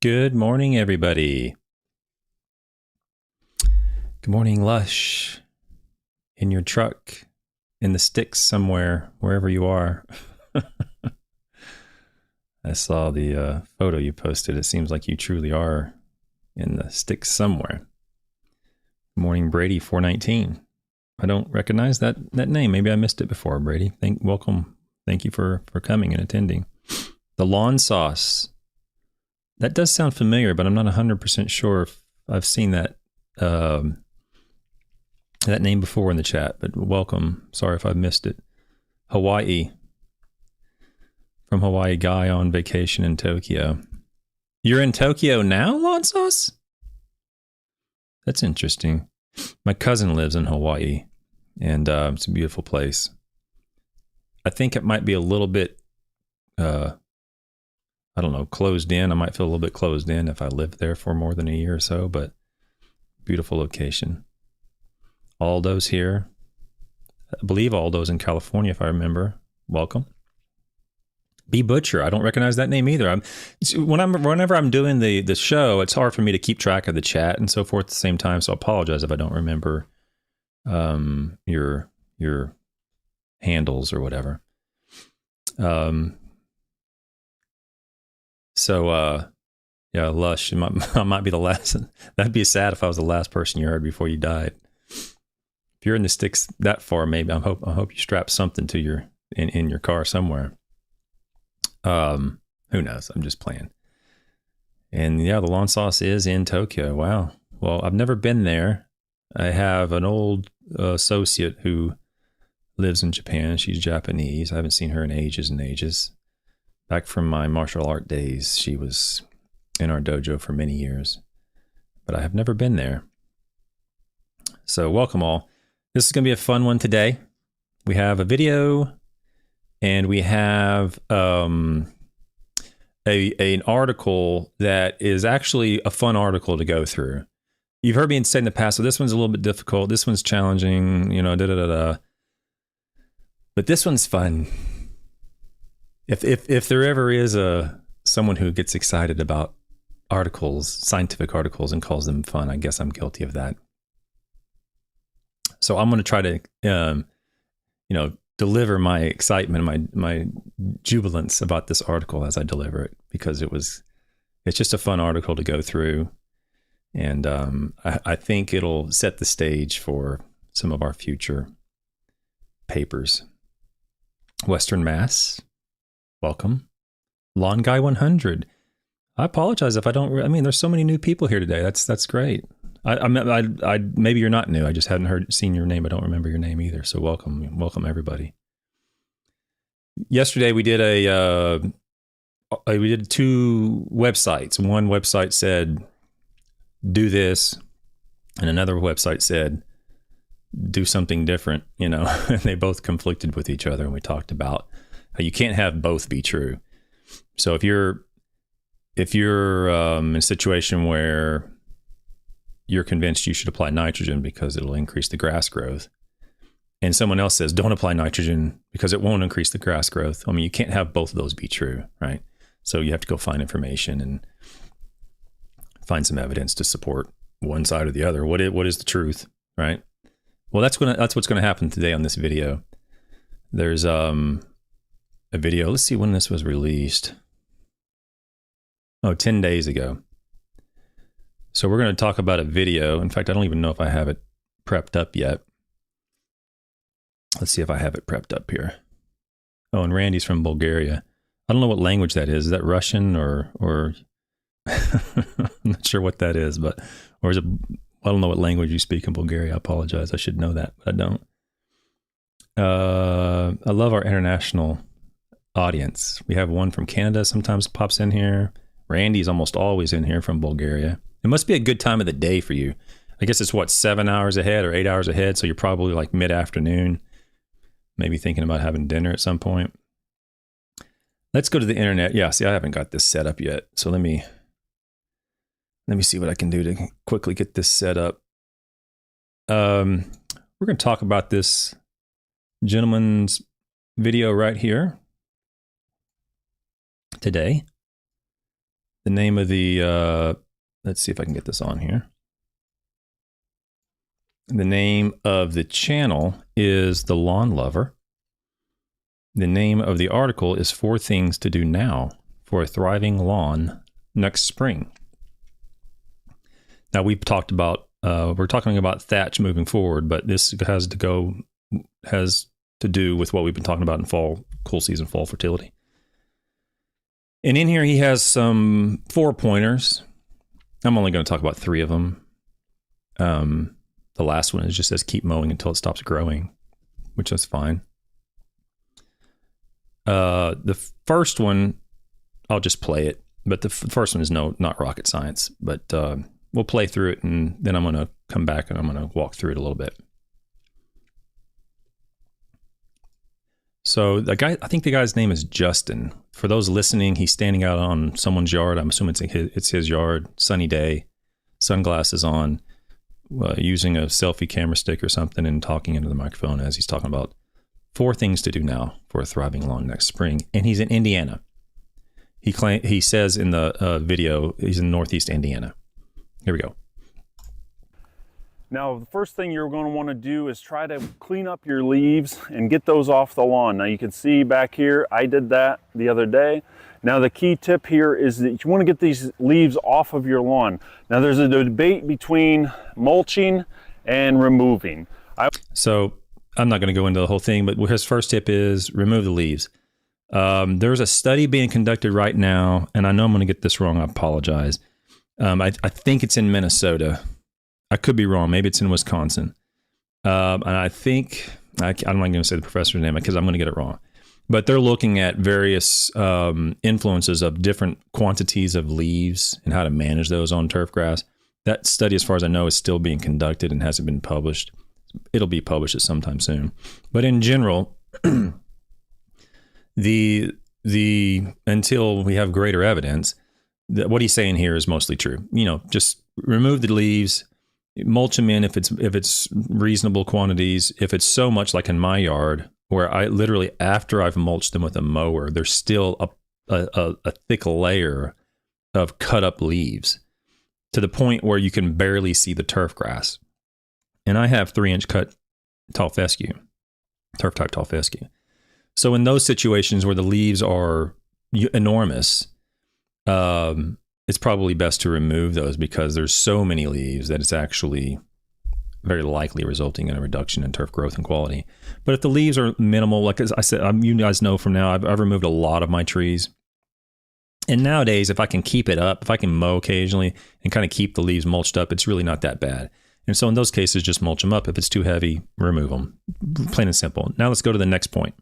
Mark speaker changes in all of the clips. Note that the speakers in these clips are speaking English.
Speaker 1: Good morning, everybody. Good morning, Lush. In your truck, in the sticks somewhere, wherever you are. I saw the photo you posted. It seems like you truly are in the sticks somewhere. Good morning, Brady 419. I don't recognize that name. Maybe I missed it before, Brady. Welcome. Thank you for coming and attending. The lawn sauce. That does sound familiar, but I'm not 100% sure if I've seen that that name before in the chat. But welcome. Sorry if I missed it. Hawaii. From Hawaii guy on vacation in Tokyo. You're in Tokyo now, lawn sauce? That's interesting. My cousin lives in Hawaii, and it's a beautiful place. I think it might be a little bit, I don't know, closed in. I might feel a little bit closed in if I lived there for more than a year or so, but beautiful location. Aldo's here. I believe Aldo's in California, if I remember. Welcome. B Butcher. I don't recognize that name either. Whenever I'm doing the show, it's hard for me to keep track of the chat and so forth at the same time. So I apologize if I don't remember your handles or whatever. Yeah, Lush. I might be the last. That'd be sad if I was the last person you heard before you died. If you're in the sticks that far, maybe I hope you strap something to your in your car somewhere. Who knows? I'm just playing. And yeah, the lawn sauce is in Tokyo. Wow. Well, I've never been there. I have an old associate who lives in Japan. She's Japanese. I haven't seen her in ages and ages. Back from my martial art days, she was in our dojo for many years, but I have never been there. So welcome all. This is going to be a fun one today. We have a video and we have an article that is actually a fun article to go through. You've heard me say in the past, so this one's a little bit difficult. This one's challenging, but this one's fun. If there ever is someone who gets excited about articles, scientific articles, and calls them fun, I guess I'm guilty of that. So I'm going to try to, deliver my excitement, my jubilance about this article as I deliver it, because it's just a fun article to go through, and I think it'll set the stage for some of our future papers. Western Mass. Welcome. Lawn Guy 100. I apologize if I don't. I mean, there's so many new people here today. That's great. I maybe you're not new. I just hadn't seen your name. I don't remember your name either. So welcome everybody. Yesterday we did we did two websites. One website said do this, and another website said do something different. And they both conflicted with each other, and we talked about how you can't have both be true. So if you're in a situation where you're convinced you should apply nitrogen because it'll increase the grass growth, and someone else says don't apply nitrogen because it won't increase the grass growth, I mean, you can't have both of those be true, right? So you have to go find information and find some evidence to support one side or the other. What is the truth, right? Well, that's what's gonna happen today on this video. There's a video. Let's see when this was released. 10 days ago. So we're going to talk about a video. In fact, I don't even know if I have it prepped up yet. Let's see if I have it prepped up here. Oh, and Randy's from Bulgaria. I don't know what language that is. Is that Russian or I'm not sure what that is, or is it, I don't know what language you speak in Bulgaria. I apologize. I should know that, but I don't. I love our international audience. We have one from Canada sometimes pops in here. Randy's almost always in here from Bulgaria. It must be a good time of the day for you. I guess it's 7 hours ahead or 8 hours ahead. So you're probably like mid-afternoon, maybe thinking about having dinner at some point. Let's go to the internet. Yeah, see, I haven't got this set up yet. So let me see what I can do to quickly get this set up. We're going to talk about this gentleman's video right here today. The name of the, let's see if I can get this on here. The name of the channel is The Lawn Lover. The name of the article is 4 Things to Do Now for a Thriving Lawn Next Spring. Now, we've talked about, we're talking about thatch moving forward, but this has to do with what we've been talking about in fall, cool season, fall fertility. And in here, he has some 4 pointers. I'm only going to talk about 3 of them. The last one is just says keep mowing until it stops growing, which is fine. The first one, I'll just play it, but the first one is not rocket science, but we'll play through it, and then I'm going to come back and I'm going to walk through it a little bit. So the guy, I think the guy's name is Justin. For those listening, he's standing out on someone's yard. I'm assuming it's his yard, sunny day, sunglasses on, using a selfie camera stick or something and talking into the microphone as he's talking about 4 things to do now for a thriving lawn next spring. And he's in Indiana. He says in the video, he's in Northeast Indiana. Here we go.
Speaker 2: Now, the first thing you're going to want to do is try to clean up your leaves and get those off the lawn. Now, you can see back here, I did that the other day. Now, the key tip here is that you want to get these leaves off of your lawn. Now, there's a debate between mulching and removing.
Speaker 1: So I'm not going to go into the whole thing, but his first tip is remove the leaves. There's a study being conducted right now, and I know I'm going to get this wrong. I apologize. I think it's in Minnesota. I could be wrong. Maybe it's in Wisconsin. And I think, I'm not going to say the professor's name because I'm going to get it wrong. But they're looking at various influences of different quantities of leaves and how to manage those on turf grass. That study, as far as I know, is still being conducted and hasn't been published. It'll be published at sometime soon. But in general, until we have greater evidence, what he's saying here is mostly true. Just remove the leaves, mulch them in if it's reasonable quantities. If it's so much like in my yard, where I literally, after I've mulched them with a mower, there's still a thick layer of cut up leaves to the point where you can barely see the turf grass. And I have 3-inch cut tall fescue, turf type tall fescue. So in those situations where the leaves are enormous, it's probably best to remove those because there's so many leaves that it's actually very likely resulting in a reduction in turf growth and quality. But if the leaves are minimal, like as I said, you guys know from now, I've removed a lot of my trees. And nowadays, if I can keep it up, if I can mow occasionally and kind of keep the leaves mulched up, it's really not that bad. And so in those cases, just mulch them up. If it's too heavy, remove them. Plain and simple. Now let's go to the next point.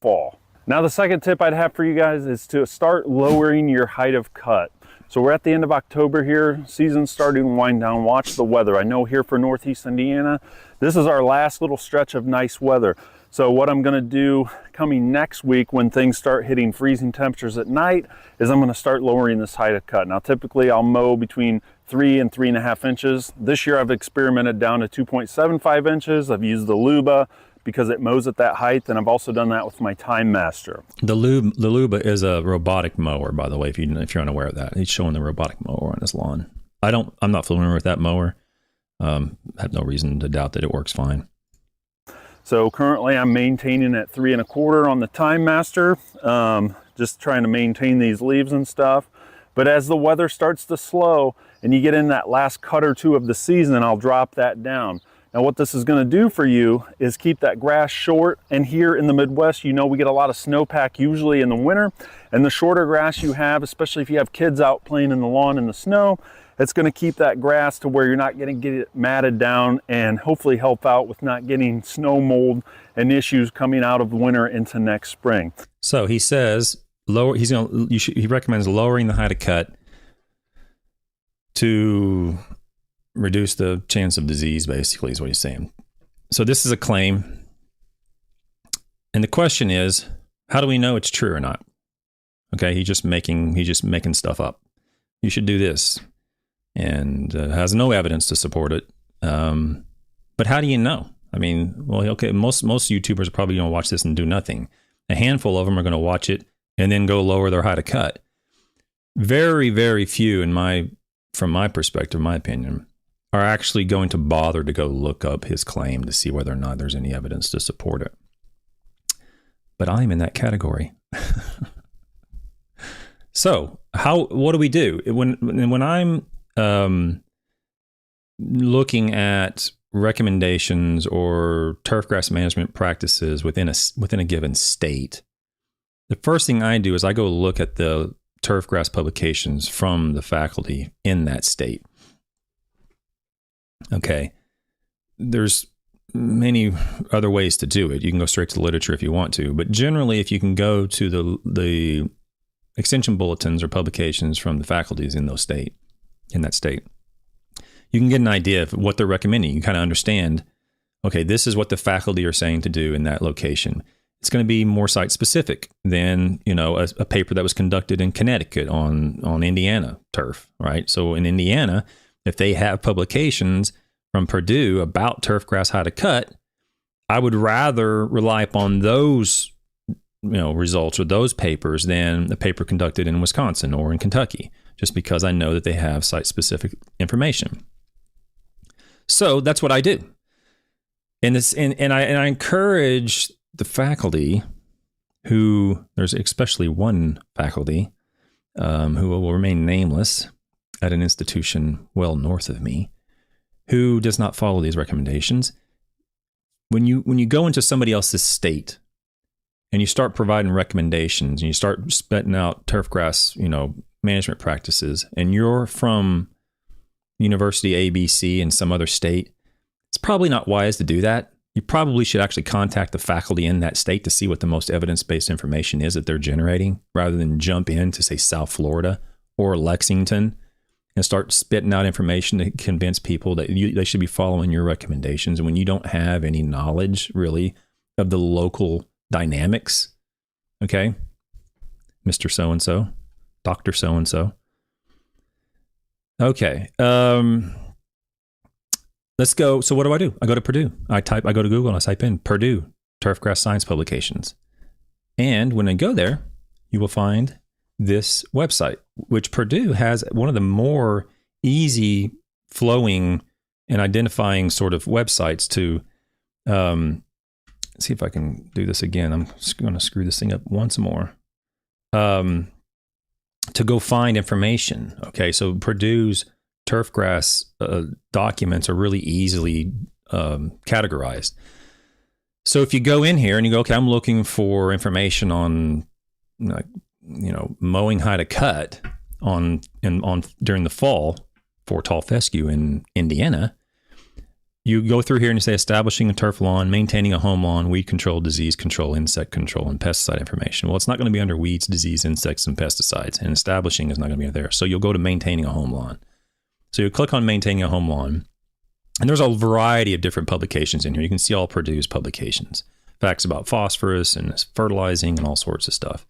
Speaker 2: Fall. Now the second tip I'd have for you guys is to start lowering your height of cut. So we're at the end of October here, season's starting to wind down. Watch the weather. I know here for Northeast Indiana, this is our last little stretch of nice weather. So what I'm gonna do coming next week when things start hitting freezing temperatures at night is I'm gonna start lowering this height of cut. Now typically I'll mow between 3 and 3.5 inches. This year I've experimented down to 2.75 inches. I've used the Luba because it mows at that height, and I've also done that with my Time Master.
Speaker 1: The Luba is a robotic mower, by the way, if you're unaware of that. He's showing the robotic mower on his lawn. I'm not familiar with that mower. I have no reason to doubt that it works fine.
Speaker 2: So currently I'm maintaining at 3 1/4 on the Time Master, just trying to maintain these leaves and stuff. But as the weather starts to slow and you get in that last cut or two of the season, I'll drop that down. Now what this is going to do for you is keep that grass short, and here in the Midwest, we get a lot of snowpack usually in the winter, and the shorter grass you have, especially if you have kids out playing in the lawn in the snow, it's going to keep that grass to where you're not going to get it matted down and hopefully help out with not getting snow mold and issues coming out of winter into next spring.
Speaker 1: So he says he recommends lowering the height of cut to reduce the chance of disease, basically, is what he's saying. So this is a claim. And the question is, how do we know it's true or not? Okay, he's just making stuff up. You should do this. And has no evidence to support it. But how do you know? I mean, well, okay, most YouTubers are probably going to watch this and do nothing. A handful of them are going to watch it and then go lower their height of cut. Very, very few, from my perspective, my opinion, are actually going to bother to go look up his claim to see whether or not there's any evidence to support it. But I'm in that category. So what do we do when I'm looking at recommendations or turfgrass management practices within a given state? The first thing I do is I go look at the turfgrass publications from the faculty in that state. Okay, there's many other ways to do it. You can go straight to the literature if you want to, but generally, if you can go to the extension bulletins or publications from the faculties in that state, you can get an idea of what they're recommending. You kind of understand, okay, this is what the faculty are saying to do in that location. It's going to be more site specific than, a paper that was conducted in Connecticut on Indiana turf, right? So in Indiana, if they have publications from Purdue about turfgrass height of cut, I would rather rely upon those results or those papers than a paper conducted in Wisconsin or in Kentucky, just because I know that they have site specific information. So that's what I do. And I encourage the faculty there's especially one faculty who will remain nameless at an institution well north of me, who does not follow these recommendations. When you go into somebody else's state and you start providing recommendations and you start spitting out turfgrass, management practices, and you're from University ABC in some other state, it's probably not wise to do that. You probably should actually contact the faculty in that state to see what the most evidence-based information is that they're generating, rather than jump into, say, South Florida or Lexington and start spitting out information to convince people that they should be following your recommendations. And when you don't have any knowledge, really, of the local dynamics, okay, Mr. So-and-so, Dr. So-and-so. Okay. Let's go. So what do? I go to Purdue. I go to Google and I type in Purdue Turfgrass Science Publications. And when I go there, you will find this website, which Purdue has one of the more easy flowing and identifying sort of websites to, see if I can do this again. I'm going to screw this thing up once more. To go find information. Okay. So Purdue's turfgrass documents are really easily categorized. So if you go in here and you go, okay, I'm looking for information on, mowing height of cut on during the fall for tall fescue in Indiana, you go through here and you say establishing a turf lawn, maintaining a home lawn, weed control, disease control, insect control, and pesticide information. Well, it's not going to be under weeds, disease, insects, and pesticides, and establishing is not going to be there. So you'll go to maintaining a home lawn. So you click on maintaining a home lawn, and there's a variety of different publications in here. You can see all Purdue's publications, facts about phosphorus and fertilizing and all sorts of stuff.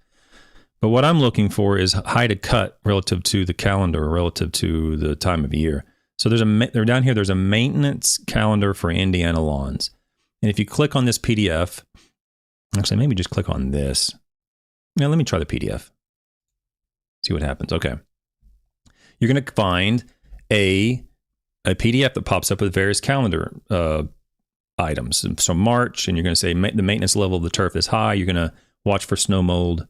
Speaker 1: But what I'm looking for is height of cut relative to the calendar, relative to the time of year. So they're down here, there's a maintenance calendar for Indiana lawns. And if you click on this PDF, actually, maybe just click on this. Now, let me try the PDF. See what happens. Okay. You're going to find a PDF that pops up with various calendar items. So March, and you're going to say the maintenance level of the turf is high. You're going to watch for snow mold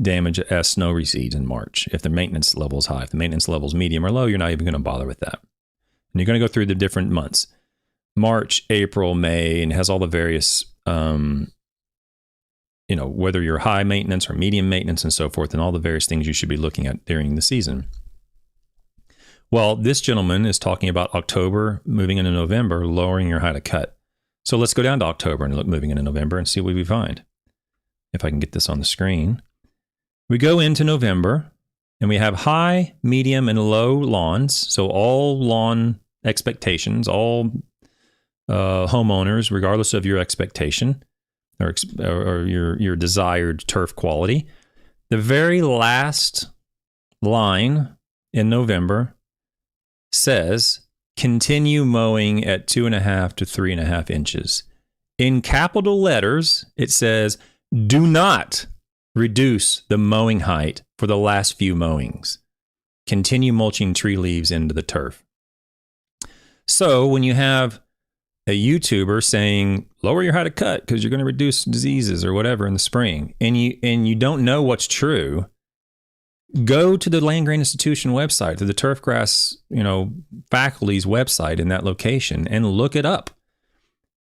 Speaker 1: damage as snow recedes in March if the maintenance level is high. If the maintenance level is medium or low, you're not even going to bother with that. And you're going to go through the different months. March, April, May, and it has all the various, whether you're high maintenance or medium maintenance and so forth, and all the various things you should be looking at during the season. Well, this gentleman is talking about October, moving into November, lowering your height of cut. So let's go down to October and look moving into November and see what we find. If I can get this on the screen. We go into November and we have high, medium, and low lawns. So all lawn expectations, all homeowners, regardless of your expectation or your desired turf quality. The very last line in November says, continue mowing at 2.5 to 3.5 inches. In capital letters, it says, Do not reduce the mowing height for the last few mowings. Continue mulching tree leaves into the turf. So when you have a YouTuber saying lower your height of cut because you're going to reduce diseases or whatever in the spring, and you don't know what's true, go to the Land Grant Institution website, to the turfgrass, faculty's website in that location, and look it up.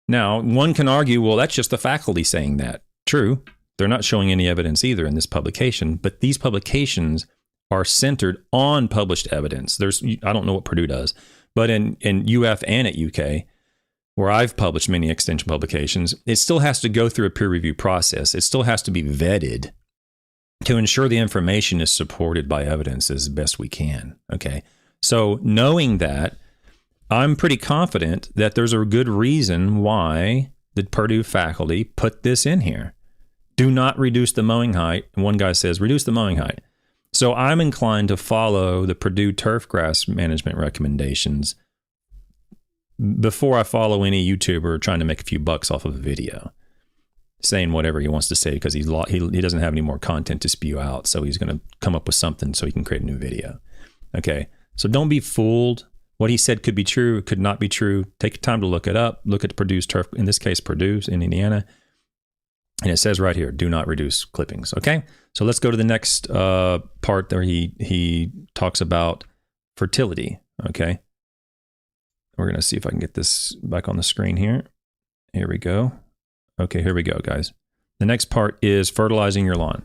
Speaker 1: Now, one can argue, well, that's just the faculty saying that. True, they're not showing any evidence either in this publication, but these publications are centered on published evidence. I don't know what Purdue does, but in UF and at UK, where I've published many extension publications, it still has to go through a peer review process. It still has to be vetted to ensure the information is supported by evidence as best we can. Okay. So knowing that, I'm pretty confident that there's a good reason why the Purdue faculty put this in here. Do not reduce the mowing height. One guy says, reduce the mowing height. So I'm inclined to follow the Purdue turf grass management recommendations before I follow any YouTuber trying to make a few bucks off of a video, saying whatever he wants to say because he doesn't have any more content to spew out. So he's going to come up with something so he can create a new video. Okay. So don't be fooled. What he said could be true, could not be true. Take time to look it up. Look at Purdue's turf, in this case, Purdue in Indiana. And it says right here, do not reduce clippings. Okay. So let's go to the next part where he talks about fertility. Okay. We're going to see if I can get this back on the screen here. Here we go. Okay, here we go, guys. The next part is fertilizing your lawn.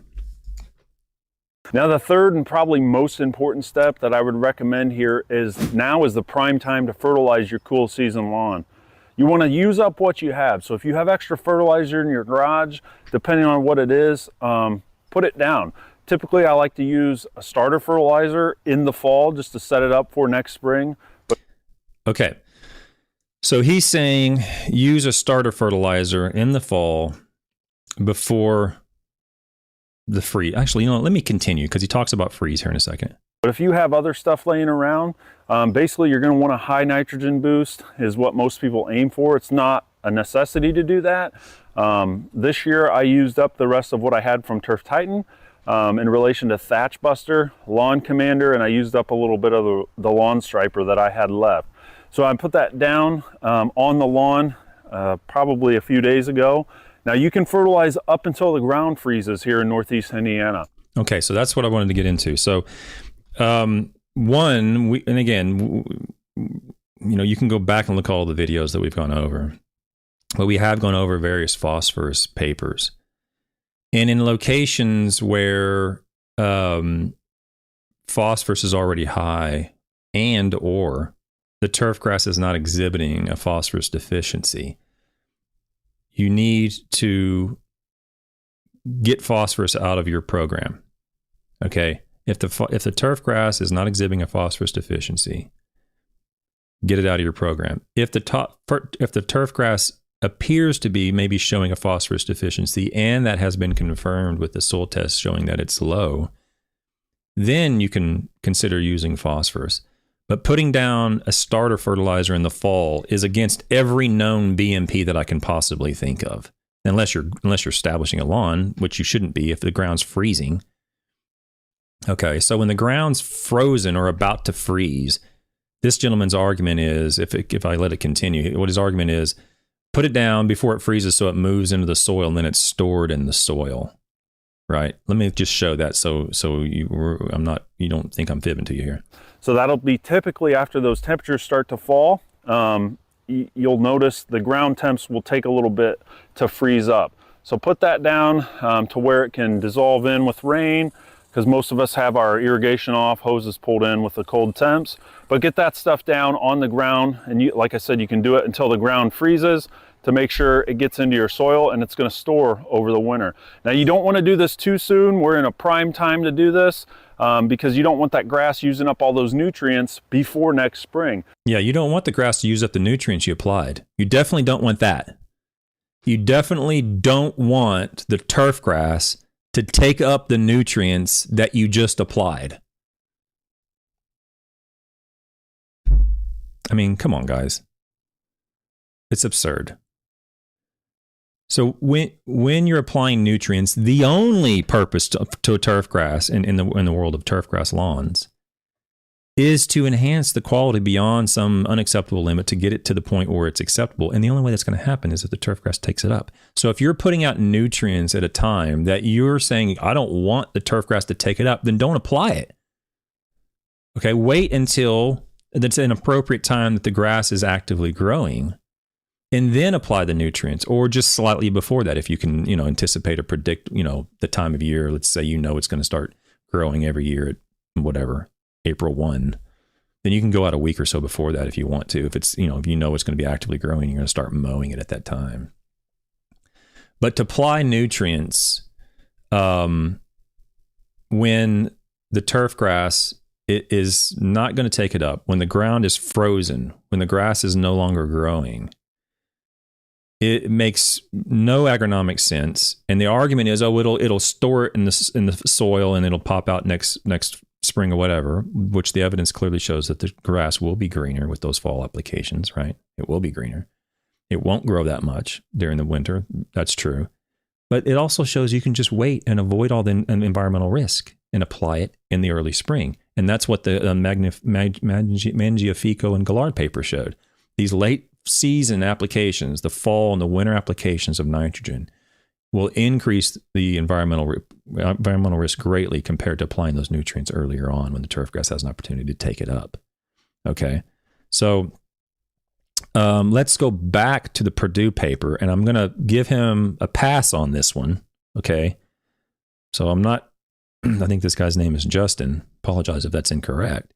Speaker 2: Now, the third and probably most important step that I would recommend here is now is the prime time to fertilize your cool season lawn. You want to use up what you have. So if you have extra fertilizer in your garage, depending on what it is, put it down. Typically, I like to use a starter fertilizer in the fall just to set it up for next spring.
Speaker 1: Okay. So he's saying use a starter fertilizer in the fall before the freeze. Actually, let me continue because he talks about freeze here in a second.
Speaker 2: But if you have other stuff laying around, basically you're going to want a high nitrogen boost is what most people aim for. It's not a necessity to do that. This year I used up the rest of what I had from Turf Titan in relation to Thatch Buster, Lawn Commander, and I used up a little bit of the Lawn Striper that I had left. So I put that down on the lawn probably a few days ago. Now you can fertilize up until the ground freezes here in Northeast Indiana.
Speaker 1: Okay, so that's what I wanted to get into. So you can go back and look at all the videos that we've gone over. But we have gone over various phosphorus papers. And in locations where phosphorus is already high and or the turf grass is not exhibiting a phosphorus deficiency, you need to get phosphorus out of your program. Okay, if the turf grass is not exhibiting a phosphorus deficiency, get it out of your program. If the turf grass appears to be maybe showing a phosphorus deficiency, and that has been confirmed with the soil test showing that it's low, then you can consider using phosphorus. But putting down a starter fertilizer in the fall is against every known BMP that I can possibly think of, unless you're establishing a lawn, which you shouldn't be if the ground's freezing. Okay, so when the ground's frozen or about to freeze, this gentleman's argument is, if I let it continue, what his argument is, put it down before it freezes so it moves into the soil and then it's stored in the soil. Right. Let me just show that so you don't think I'm fibbing to you here.
Speaker 2: So that'll be typically after those temperatures start to fall. You'll notice the ground temps will take a little bit to freeze up. So put that down to where it can dissolve in with rain, because most of us have our irrigation off, hoses pulled in with the cold temps. But get that stuff down on the ground, and like I said, you can do it until the ground freezes to make sure it gets into your soil and it's going to store over the winter. Now you don't want to do this too soon. We're in a prime time to do this because you don't want that grass using up all those nutrients before next spring.
Speaker 1: Yeah, you don't want the grass to use up the nutrients you applied. You definitely don't want that. You definitely don't want the turf grass to take up the nutrients that you just applied. I mean, come on, guys. It's absurd. So when you're applying nutrients, the only purpose to a turf grass in the world of turf grass lawns is to enhance the quality beyond some unacceptable limit to get it to the point where it's acceptable. And the only way that's going to happen is if the turf grass takes it up. So if you're putting out nutrients at a time that you're saying, I don't want the turf grass to take it up, then don't apply it. Okay, wait until that's an appropriate time that the grass is actively growing, and then apply the nutrients, or just slightly before that if you can, anticipate or predict, the time of year. Let's say it's going to start growing every year at whatever, April 1, then you can go out a week or so before that if you want to. If it's, if it's going to be actively growing, you're going to start mowing it at that time. But to apply nutrients when the turf grass it is not going to take it up, when the ground is frozen, when the grass is no longer growing, it makes no agronomic sense. And the argument is, it'll store it in the soil and it'll pop out next spring or whatever, which the evidence clearly shows that the grass will be greener with those fall applications, right? It will be greener. It won't grow that much during the winter. That's true. But it also shows you can just wait and avoid all the environmental risk and apply it in the early spring. And that's what the Mangiafico and Gallard paper showed. These late season applications, the fall and the winter applications of nitrogen, will increase the environmental risk greatly compared to applying those nutrients earlier on when the turf grass has an opportunity to take it up. Okay, so let's go back to the Purdue paper, and I'm going to give him a pass on this one. Okay, so I think this guy's name is Justin. Apologize if that's incorrect.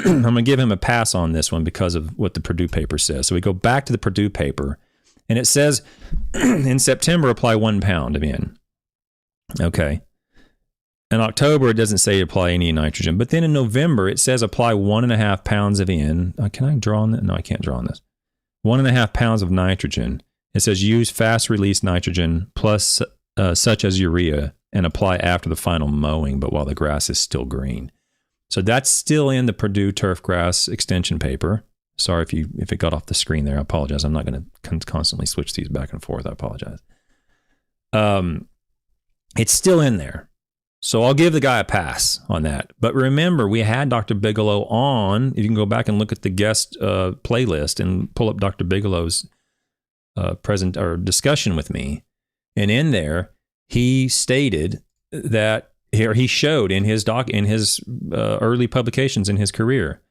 Speaker 1: I'm going to give him a pass on this one because of what the Purdue paper says. So we go back to the Purdue paper, and it says in September, apply 1 pound of N. Okay. In October, it doesn't say apply any nitrogen. But then in November, it says apply 1.5 pounds of N. Can I draw on that? No, I can't draw on this. 1.5 pounds of nitrogen. It says use fast release nitrogen plus such as urea and apply after the final mowing, but while the grass is still green. So that's still in the Purdue turf grass extension paper. Sorry if it got off the screen there. I apologize. I'm not going to constantly switch these back and forth. I apologize. It's still in there. So I'll give the guy a pass on that. But remember, we had Dr. Bigelow on. You can go back and look at the guest playlist and pull up Dr. Bigelow's present or discussion with me. And in there, he stated that he showed in his early publications in his career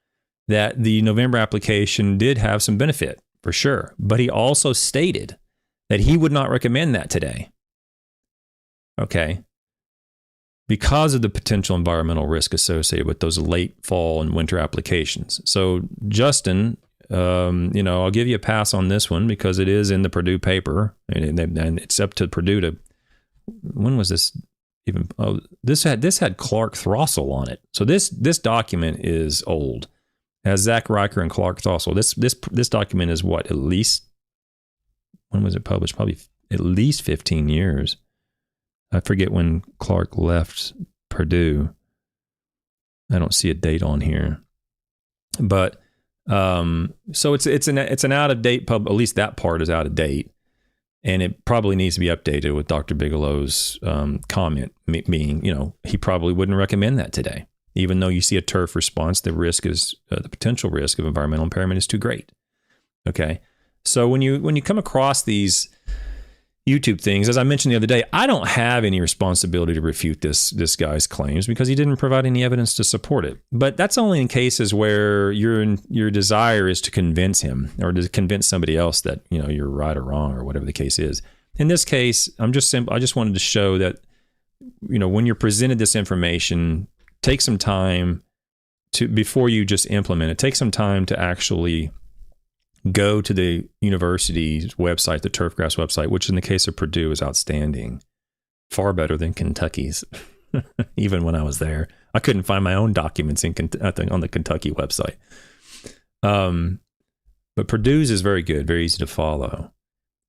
Speaker 1: that the November application did have some benefit for sure. But he also stated that he would not recommend that today. Okay. Because of the potential environmental risk associated with those late fall and winter applications. So Justin, I'll give you a pass on this one because it is in the Purdue paper, and it's up to Purdue to. When was this even? Oh, this had Clark Throssell on it. So this document is old. It has Zach Riker and Clark Throssell. This document is what, at least, when was it published? Probably at least 15 years. I forget when Clark left Purdue. I don't see a date on here, but so it's an out of date pub. At least that part is out of date, and it probably needs to be updated with Dr. Bigelow's comment, meaning he probably wouldn't recommend that today, even though you see a turf response. The risk is the potential risk of environmental impairment is too great. Okay, so when you come across these YouTube things, as I mentioned the other day, I don't have any responsibility to refute this guy's claims because he didn't provide any evidence to support it. But that's only in cases where your desire is to convince him or to convince somebody else that you're right or wrong or whatever the case is. In this case, I just wanted to show that when you're presented this information, take some time before you just implement it. Take some time to actually go to the university's website, the Turfgrass website, which in the case of Purdue is outstanding, far better than Kentucky's. Even when I was there, I couldn't find my own documents on the Kentucky website. But Purdue's is very good, very easy to follow.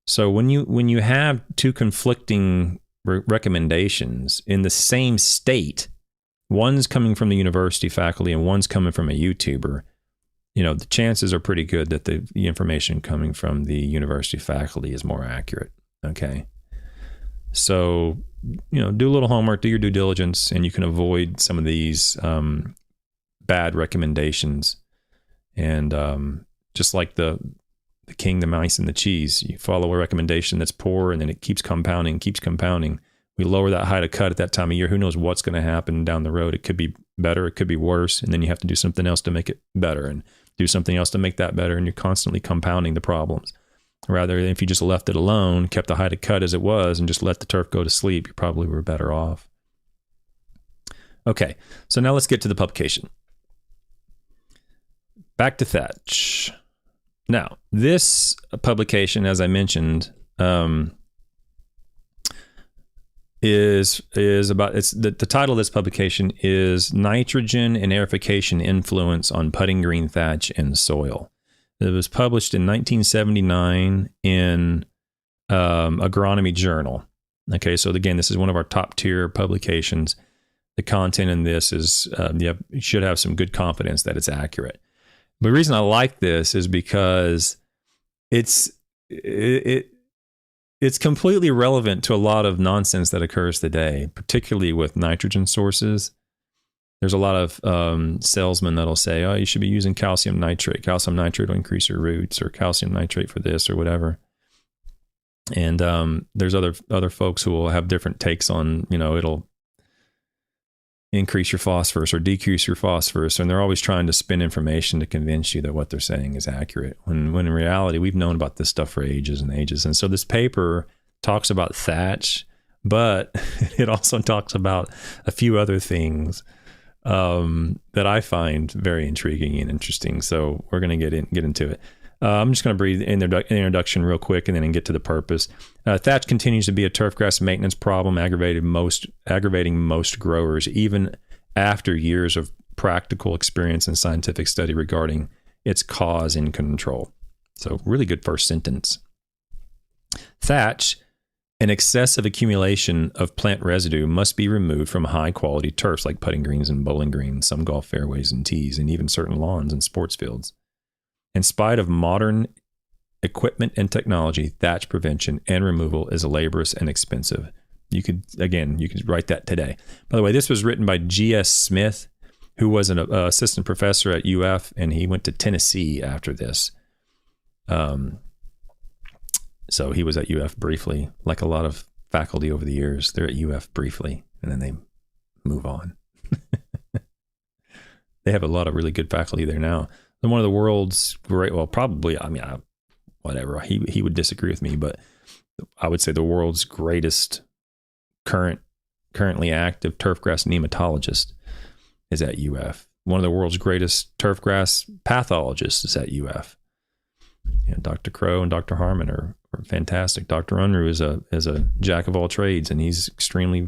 Speaker 1: So when you have two conflicting recommendations in the same state, one's coming from the university faculty and one's coming from a YouTuber, the chances are pretty good that the information coming from the university faculty is more accurate. Okay. So, do a little homework, do your due diligence, and you can avoid some of these bad recommendations. And just like the king, the mice, and the cheese, you follow a recommendation that's poor, and then it keeps compounding. We lower that height of cut at that time of year. Who knows what's going to happen down the road? It could be better, it could be worse, and then you have to do something else to make it better, and do something else to make that better, and you're constantly compounding the problems. Rather, if you just left it alone, kept the height of cut as it was, and just let the turf go to sleep, you probably were better off. Okay, so now let's get to the publication. Back to Thatch. Now, this publication, as I mentioned, is about, it's the title of this publication is Nitrogen and Aerification Influence on Putting Green Thatch and Soil. It was published in 1979 in Agronomy Journal. Okay, so again, this is one of our top tier publications. The content in this is, you should have some good confidence that it's accurate. The reason I like this is because it's completely relevant to a lot of nonsense that occurs today, particularly with nitrogen sources. There's a lot of salesmen that'll say, oh, you should be using calcium nitrate. Calcium nitrate will increase your roots, or calcium nitrate for this or whatever. And there's other folks who will have different takes on, it'll increase your phosphorus or decrease your phosphorus. And they're always trying to spin information to convince you that what they're saying is accurate. When in reality, we've known about this stuff for ages and ages. And so this paper talks about Thatch, but it also talks about a few other things that I find very intriguing and interesting. So we're going to get into it. I'm just going to breathe in the introduction real quick and then get to the purpose. Thatch continues to be a turfgrass maintenance problem, aggravating most growers, even after years of practical experience and scientific study regarding its cause and control. So really good first sentence. Thatch, an excessive accumulation of plant residue, must be removed from high-quality turfs like putting greens and bowling greens, some golf fairways and tees, and even certain lawns and sports fields. In spite of modern equipment and technology, thatch prevention and removal is laborious and expensive. You could write that today. By the way, this was written by G.S. Smith, who was an assistant professor at UF, and he went to Tennessee after this. So he was at UF briefly, like a lot of faculty over the years. They're at UF briefly, and then they move on. They have a lot of really good faculty there now. And one of the world's great, well, probably, whatever. He would disagree with me, but I would say the world's greatest currently active turfgrass nematologist is at UF. One of the world's greatest turfgrass pathologists is at UF. Dr. Crow and Dr. Harmon are fantastic. Dr. Unruh is a jack of all trades, and he's extremely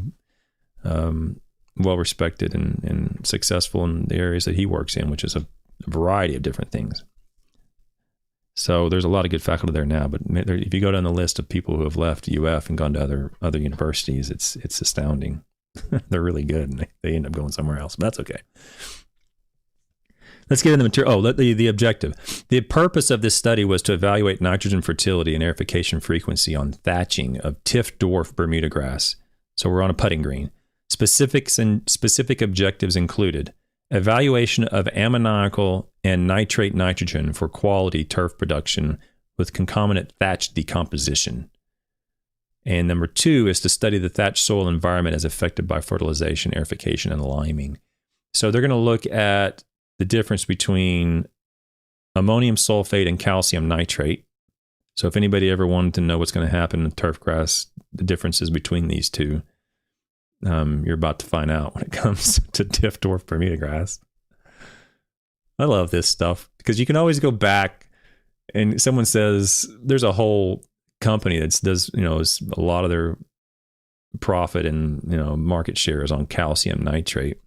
Speaker 1: well respected and successful in the areas that he works in, which is a variety of different things. So there's a lot of good faculty there now, but if you go down the list of people who have left UF and gone to other universities, it's astounding. They're really good, and they end up going somewhere else, but that's okay. Let's get into the material. The objective. The purpose of this study was to evaluate nitrogen fertility and aerification frequency on thatching of Tiff dwarf Bermuda grass. So we're on a putting green. Specific objectives included evaluation of ammoniacal and nitrate nitrogen for quality turf production with concomitant thatch decomposition. And number 2 is to study the thatch soil environment as affected by fertilization, aerification, and liming. So they're going to look at the difference between ammonium sulfate and calcium nitrate. So if anybody ever wanted to know what's going to happen in turf grass, the differences between these two, you're about to find out when it comes to Tiff dwarf Bermuda grass. I love this stuff because you can always go back and someone says there's a whole company that does, a lot of their profit and, market share is on calcium nitrate.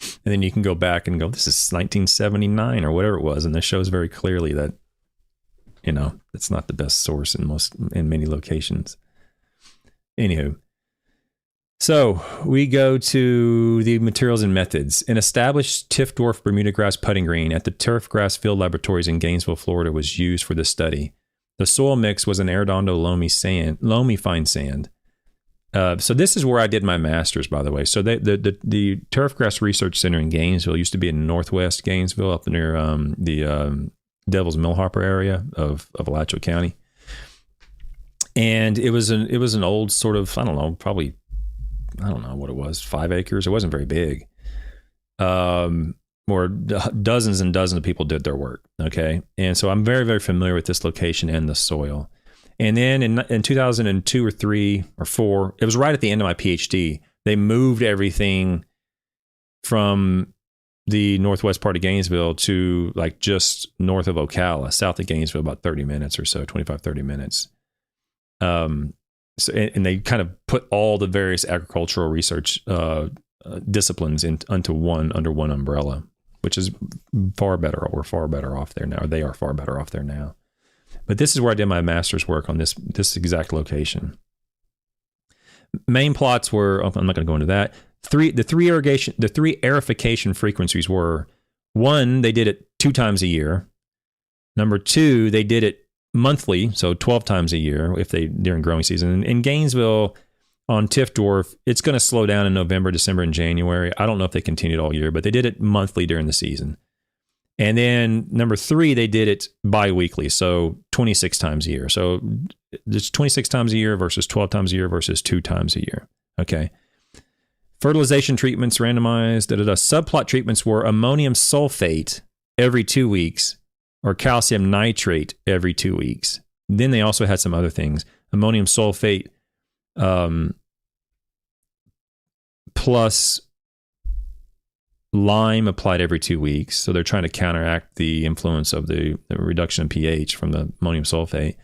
Speaker 1: And then you can go back and go, this is 1979 or whatever it was. And this shows very clearly that, it's not the best source in many locations. Anywho. So we go to the materials and methods. An established Tiff dwarf Bermuda grass putting green at the Turf Grass Field Laboratories in Gainesville, Florida was used for this study. The soil mix was an Arredondo loamy fine sand. So this is where I did my master's, by the way. So the Turfgrass Research Center in Gainesville used to be in northwest Gainesville, up near the Devil's Mill Hopper area of Alachua County. And it was an old sort of, I don't know what it was, 5 acres. It wasn't very big. Where dozens and dozens of people did their work. Okay. And so I'm very, very familiar with this location and the soil. And then in 2002 or 3 or 4, it was right at the end of my PhD, they moved everything from the northwest part of Gainesville to like just north of Ocala, south of Gainesville, about 30 minutes or so, 25, 30 minutes. So, and they kind of put all the various agricultural research disciplines under one umbrella, which is far better. We're far better off there now. Or they are far better off there now. But this is where I did my master's work on this exact location. Main plots were, I'm not going to go into that. The three aerification frequencies were: 1, they did it 2 times a year. Number 2, they did it monthly, so 12 times a year during growing season. In Gainesville, on Tiftdorf, it's going to slow down in November, December, and January. I don't know if they continued all year, but they did it monthly during the season. And then number 3, they did it bi-weekly, so 26 times a year. So it's 26 times a year versus 12 times a year versus 2 times a year. Okay. Fertilization treatments randomized. Subplot treatments were ammonium sulfate every 2 weeks or calcium nitrate every 2 weeks. Then they also had some other things. Ammonium sulfate plus lime applied every 2 weeks. So they're trying to counteract the influence of the reduction in pH from the ammonium sulfate.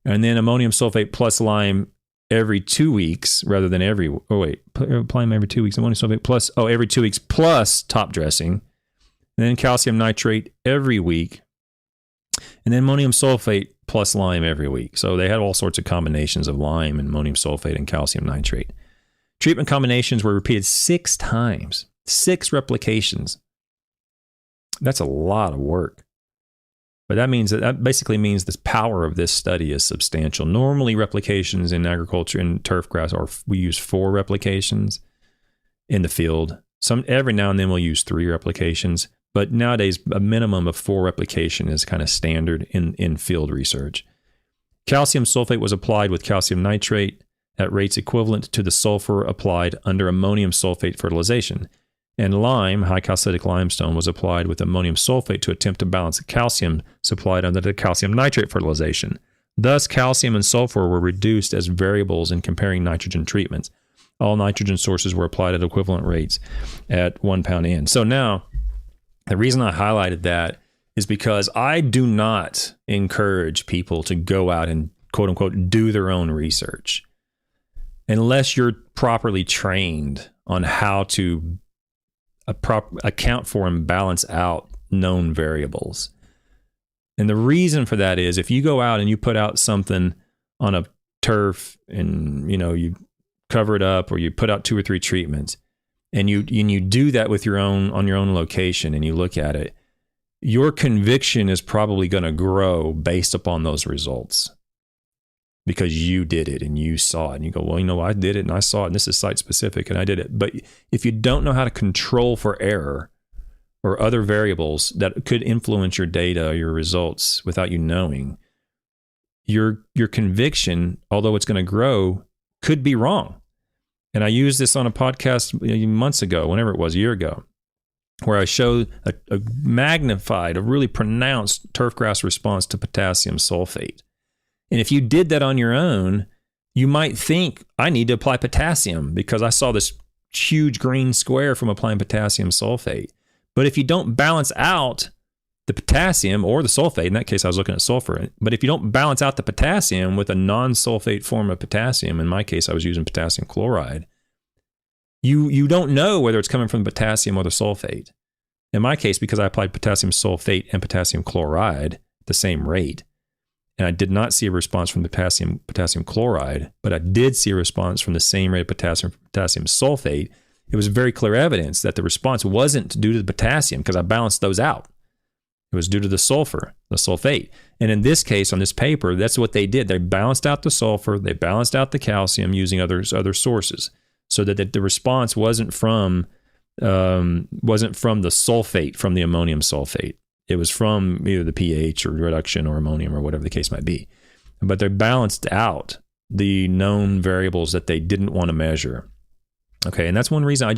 Speaker 1: And then ammonium sulfate plus lime every 2 weeks rather than apply them every 2 weeks. Ammonium sulfate plus, every 2 weeks plus top dressing. And then calcium nitrate every week. And then ammonium sulfate plus lime every week. So they had all sorts of combinations of lime and ammonium sulfate and calcium nitrate. Treatment combinations were repeated 6 times. 6 replications. That's a lot of work. But that basically means the power of this study is substantial. Normally, replications in agriculture and turfgrass we use 4 replications in the field. Every now and then we'll use 3 replications, but nowadays a minimum of 4 replication is kind of standard in field research. Calcium sulfate was applied with calcium nitrate at rates equivalent to the sulfur applied under ammonium sulfate fertilization. And lime, high calcitic limestone, was applied with ammonium sulfate to attempt to balance the calcium supplied under the calcium nitrate fertilization. Thus, calcium and sulfur were reduced as variables in comparing nitrogen treatments. All nitrogen sources were applied at equivalent rates at 1 pound N. So now, the reason I highlighted that is because I do not encourage people to go out and, quote unquote, do their own research unless you're properly trained on how to account for and balance out known variables. And the reason for that is if you go out and you put out something on a turf and you cover it up, or you put out 2 or 3 treatments, and you do that with on your own location, and you look at it, your conviction is probably going to grow based upon those results. Because you did it and you saw it and you go, well, I did it and I saw it and this is site specific and I did it. But if you don't know how to control for error or other variables that could influence your data or your results without you knowing, your conviction, although it's going to grow, could be wrong. And I used this on a podcast months ago, whenever it was, a year ago, where I showed a magnified, a really pronounced turfgrass response to potassium sulfate. And if you did that on your own, you might think, I need to apply potassium because I saw this huge green square from applying potassium sulfate. But if you don't balance out the potassium or the sulfate, in that case I was looking at sulfur, but if you don't balance out the potassium with a non-sulfate form of potassium, in my case I was using potassium chloride, you don't know whether it's coming from the potassium or the sulfate. In my case, because I applied potassium sulfate and potassium chloride at the same rate, and I did not see a response from the potassium chloride, but I did see a response from the same rate of potassium sulfate. It was very clear evidence that the response wasn't due to the potassium because I balanced those out. It was due to the sulfur, the sulfate. And in this case, on this paper, that's what they did. They balanced out the sulfur, they balanced out the calcium using other sources, so that the response wasn't from the sulfate, from the ammonium sulfate. It was from either the pH or reduction or ammonium or whatever the case might be. But they balanced out the known variables that they didn't want to measure. Okay, and that's one reason I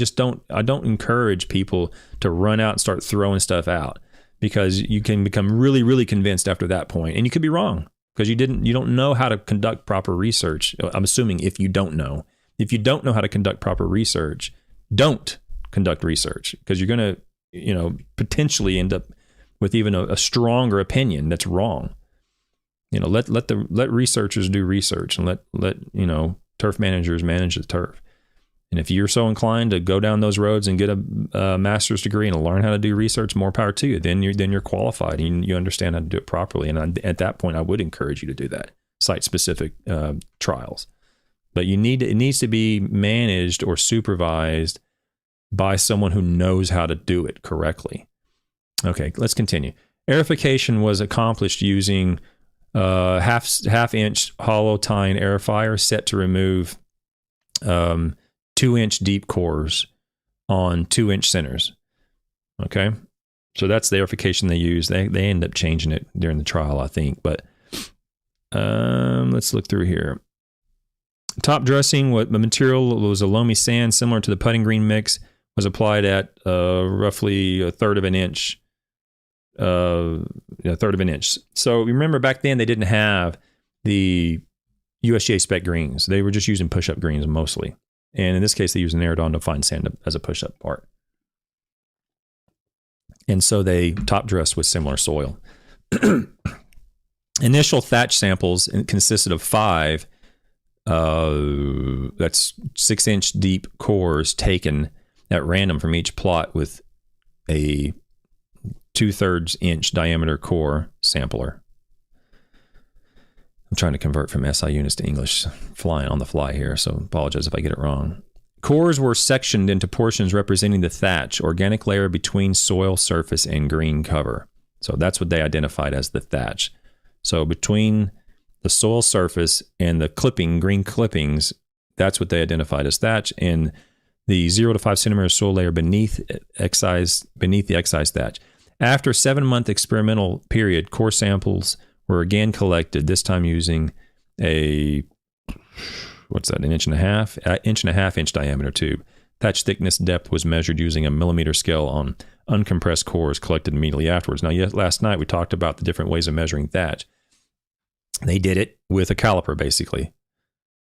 Speaker 1: don't encourage people to run out and start throwing stuff out, because you can become really, really convinced after that point, and you could be wrong because you don't know how to conduct proper research. I'm assuming if you don't know how to conduct proper research, don't conduct research, because you're going to, potentially end up with even a stronger opinion that's wrong. Let researchers do research, and let turf managers manage the turf. And if you're so inclined to go down those roads and get a master's degree and learn how to do research, more power to you. Then you're qualified and you understand how to do it properly. And at that point, I would encourage you to do that, site-specific trials. But it needs to be managed or supervised by someone who knows how to do it correctly. Okay, let's continue. Aerification was accomplished using half-inch hollow tine aerifier set to remove 2-inch deep cores on 2-inch centers. Okay, so that's the aerification they use. They end up changing it during the trial, I think. But let's look through here. Top dressing, what the material was a loamy sand similar to the putting green mix, was applied at roughly a third of an inch. So remember, back then they didn't have the USGA spec greens. They were just using push-up greens mostly. And in this case, they used an Aerodon fine sand as a push-up part. And so they top dressed with similar soil. Initial thatch samples consisted of 5, that's 6-inch deep cores taken at random from each plot with a 2/3 inch diameter core sampler. I'm trying to convert from SI units to English flying on the fly here, so apologize if I get it wrong. Cores were sectioned into portions representing the thatch, organic layer between soil surface and green cover. So that's what they identified as the thatch. So between the soil surface and the green clippings, that's what they identified as thatch, and the 0 to 5 centimeter soil layer beneath the excised thatch. After a 7-month experimental period, core samples were again collected, this time using an inch and a half inch diameter tube. Thatch thickness depth was measured using a millimeter scale on uncompressed cores collected immediately afterwards. Now, last night we talked about the different ways of measuring thatch. They did it with a caliper, basically.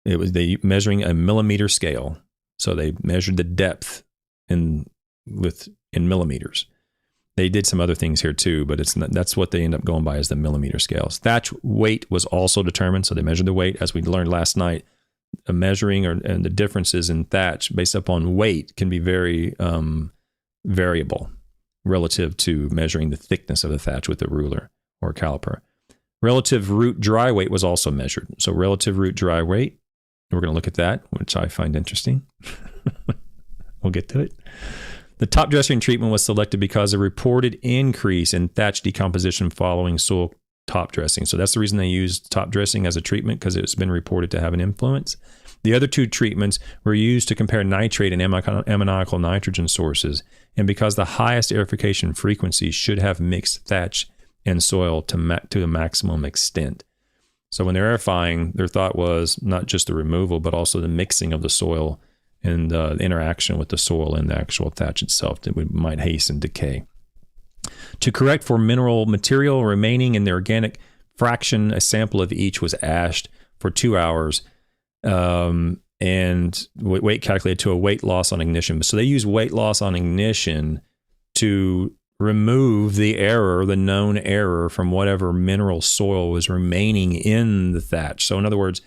Speaker 1: It was measuring a millimeter scale. So they measured the depth in millimeters. They did some other things here too, but that's what they end up going by as the millimeter scales. Thatch weight was also determined, so they measured the weight, as we learned last night. Measuring and the differences in thatch based upon weight can be very variable relative to measuring the thickness of the thatch with a ruler or caliper. Relative root dry weight was also measured. So relative root dry weight, we're going to look at that, which I find interesting. We'll get to it. The top dressing treatment was selected because of a reported increase in thatch decomposition following soil top dressing. So that's the reason they used top dressing as a treatment, because it's been reported to have an influence. The other 2 treatments were used to compare nitrate and ammoniacal nitrogen sources, and because the highest aerification frequency should have mixed thatch and soil to the maximum extent. So when they're aerifying, their thought was not just the removal, but also the mixing of the soil and the interaction with the soil and the actual thatch itself that might hasten decay. To correct for mineral material remaining in the organic fraction, a sample of each was ashed for 2 hours and weight calculated to a weight loss on ignition. So they use weight loss on ignition to remove the known error from whatever mineral soil was remaining in the thatch. So in other words,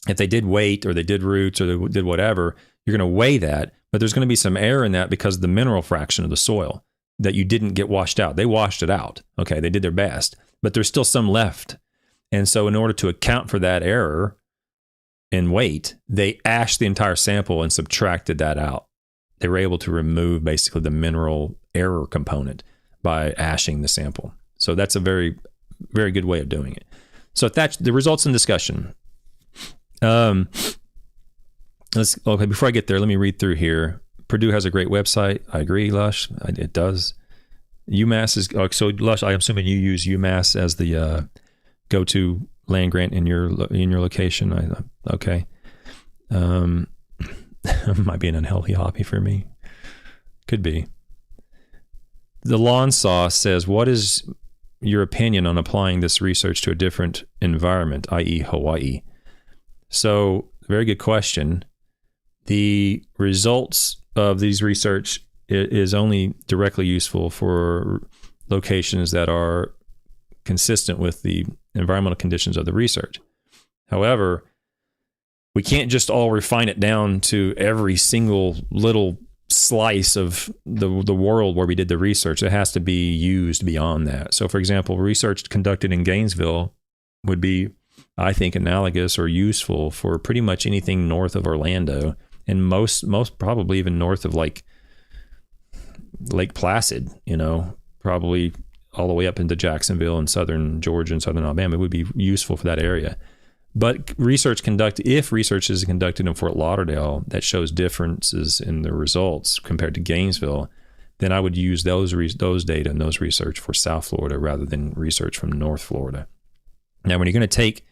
Speaker 1: if they did weight or they did roots or they did whatever, you're going to weigh that, but there's going to be some error in that because of the mineral fraction of the soil that you didn't get washed out. They washed it out. Okay, they did their best, but there's still some left. And so in order to account for that error in weight, they ashed the entire sample and subtracted that out. They were able to remove basically the mineral error component by ashing the sample. So that's a very, very good way of doing it. So Thatch, the results and discussion. Okay, before I get there, let me read through here. Purdue has a great website. I agree, Lush. It does. UMass is, so Lush, I'm assuming you use UMass as the go-to land grant in your location. Okay. Might be an unhealthy hobby for me. Could be. The Lawn Saw says, what is your opinion on applying this research to a different environment, i.e. Hawaii? So, very good question. The results of these research is only directly useful for locations that are consistent with the environmental conditions of the research. However, we can't just all refine it down to every single little slice of the world where we did the research. It has to be used beyond that. So, for example, research conducted in Gainesville would be, I think, analogous or useful for pretty much anything north of Orlando, and most probably even north of like Lake Placid, probably all the way up into Jacksonville and southern Georgia and southern Alabama. It would be useful for that area. But if research is conducted in Fort Lauderdale that shows differences in the results compared to Gainesville, then I would use those data and those research for South Florida rather than research from North Florida. Now, when you're going to take,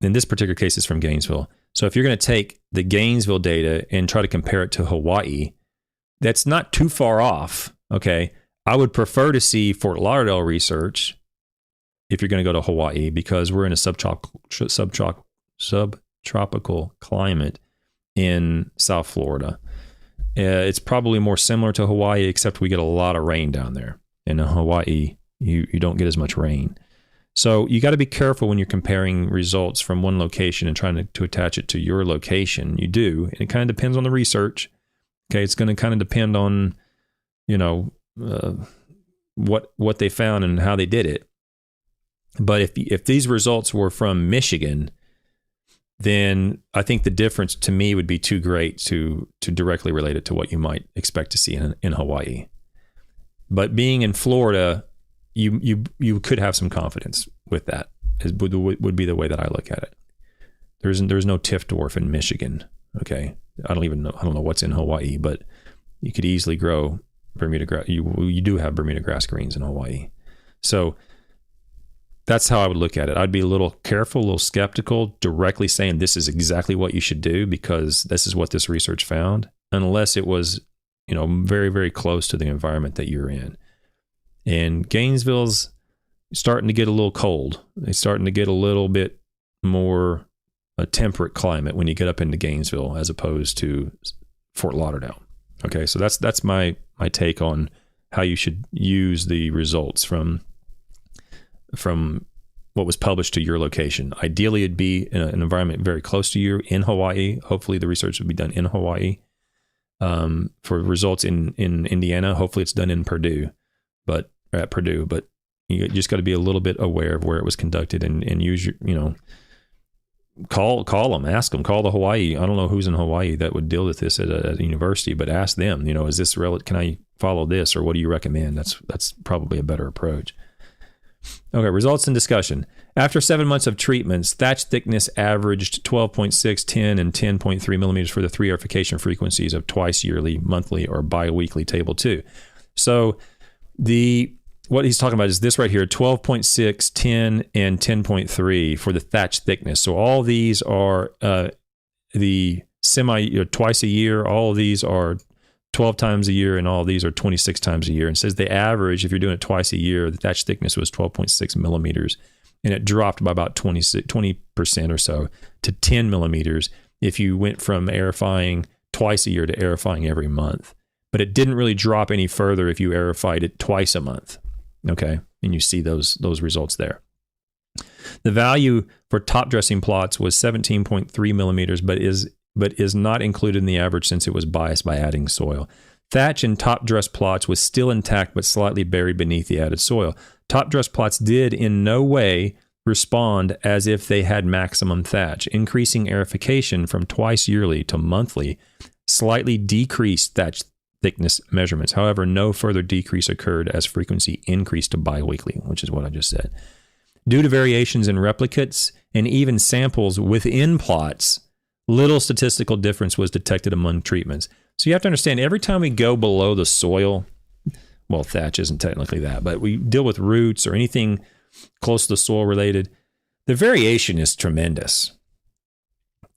Speaker 1: in this particular case, it's from Gainesville. So if you're going to take the Gainesville data and try to compare it to Hawaii, that's not too far off. Okay. I would prefer to see Fort Lauderdale research if you're going to go to Hawaii, because we're in a subtropical climate in South Florida. It's probably more similar to Hawaii, except we get a lot of rain down there. In Hawaii, you don't get as much rain. So you got to be careful when you're comparing results from one location and trying to attach it to your location. You do. And it kind of depends on the research. Okay, it's going to kind of depend on, what they found and how they did it. But if these results were from Michigan, then I think the difference to me would be too great to directly relate it to what you might expect to see in Hawaii. But being in Florida, you could have some confidence with that. Would be the way that I look at it. There's no Tiff dwarf in Michigan. Okay, I don't know what's in Hawaii, but you could easily grow Bermuda grass. You do have Bermuda grass greens in Hawaii, so. That's how I would look at it. I'd be a little careful, a little skeptical, directly saying this is exactly what you should do because this is what this research found, unless it was, very, very close to the environment that you're in. And Gainesville's starting to get a little cold. It's starting to get a little bit more a temperate climate when you get up into Gainesville as opposed to Fort Lauderdale. Okay, so that's my take on how you should use the results from what was published to your location. Ideally, it'd be in an environment very close to you in Hawaii. Hopefully the research would be done in Hawaii. For results in Indiana, hopefully it's done in Purdue, but you just got to be a little bit aware of where it was conducted and use your, call them, ask them, call the Hawaii. I don't know who's in Hawaii that would deal with this at a university, but ask them, is this can I follow this, or what do you recommend? That's probably a better approach. Okay, results and discussion. After 7 months of treatments, thatch thickness averaged 12.6, 10, and 10.3 millimeters for the three aerification frequencies of twice yearly, monthly, or biweekly table 2. So what he's talking about is this right here, 12.6, 10, and 10.3 for the thatch thickness. So all these are the twice a year. All of these are 12 times a year, and all of these are 26 times a year. And it says the average, if you're doing it twice a year, the thatch thickness was 12.6 millimeters, and it dropped by about 20% or so to 10 millimeters if you went from aerifying twice a year to aerifying every month. But it didn't really drop any further if you aerified it twice a month. Okay, and you see those results there. The value for top dressing plots was 17.3 millimeters, but is not included in the average since it was biased by adding soil. Thatch in top dress plots was still intact but slightly buried beneath the added soil. Top dress plots did in no way respond as if they had maximum thatch. Increasing aerification from twice yearly to monthly slightly decreased thatch thickness measurements. However, no further decrease occurred as frequency increased to biweekly, which is what I just said. Due to variations in replicates and even samples within plots, little statistical difference was detected among treatments. So you have to understand, every time we go below the soil, well, thatch isn't technically that, but we deal with roots or anything close to the soil related, the variation is tremendous.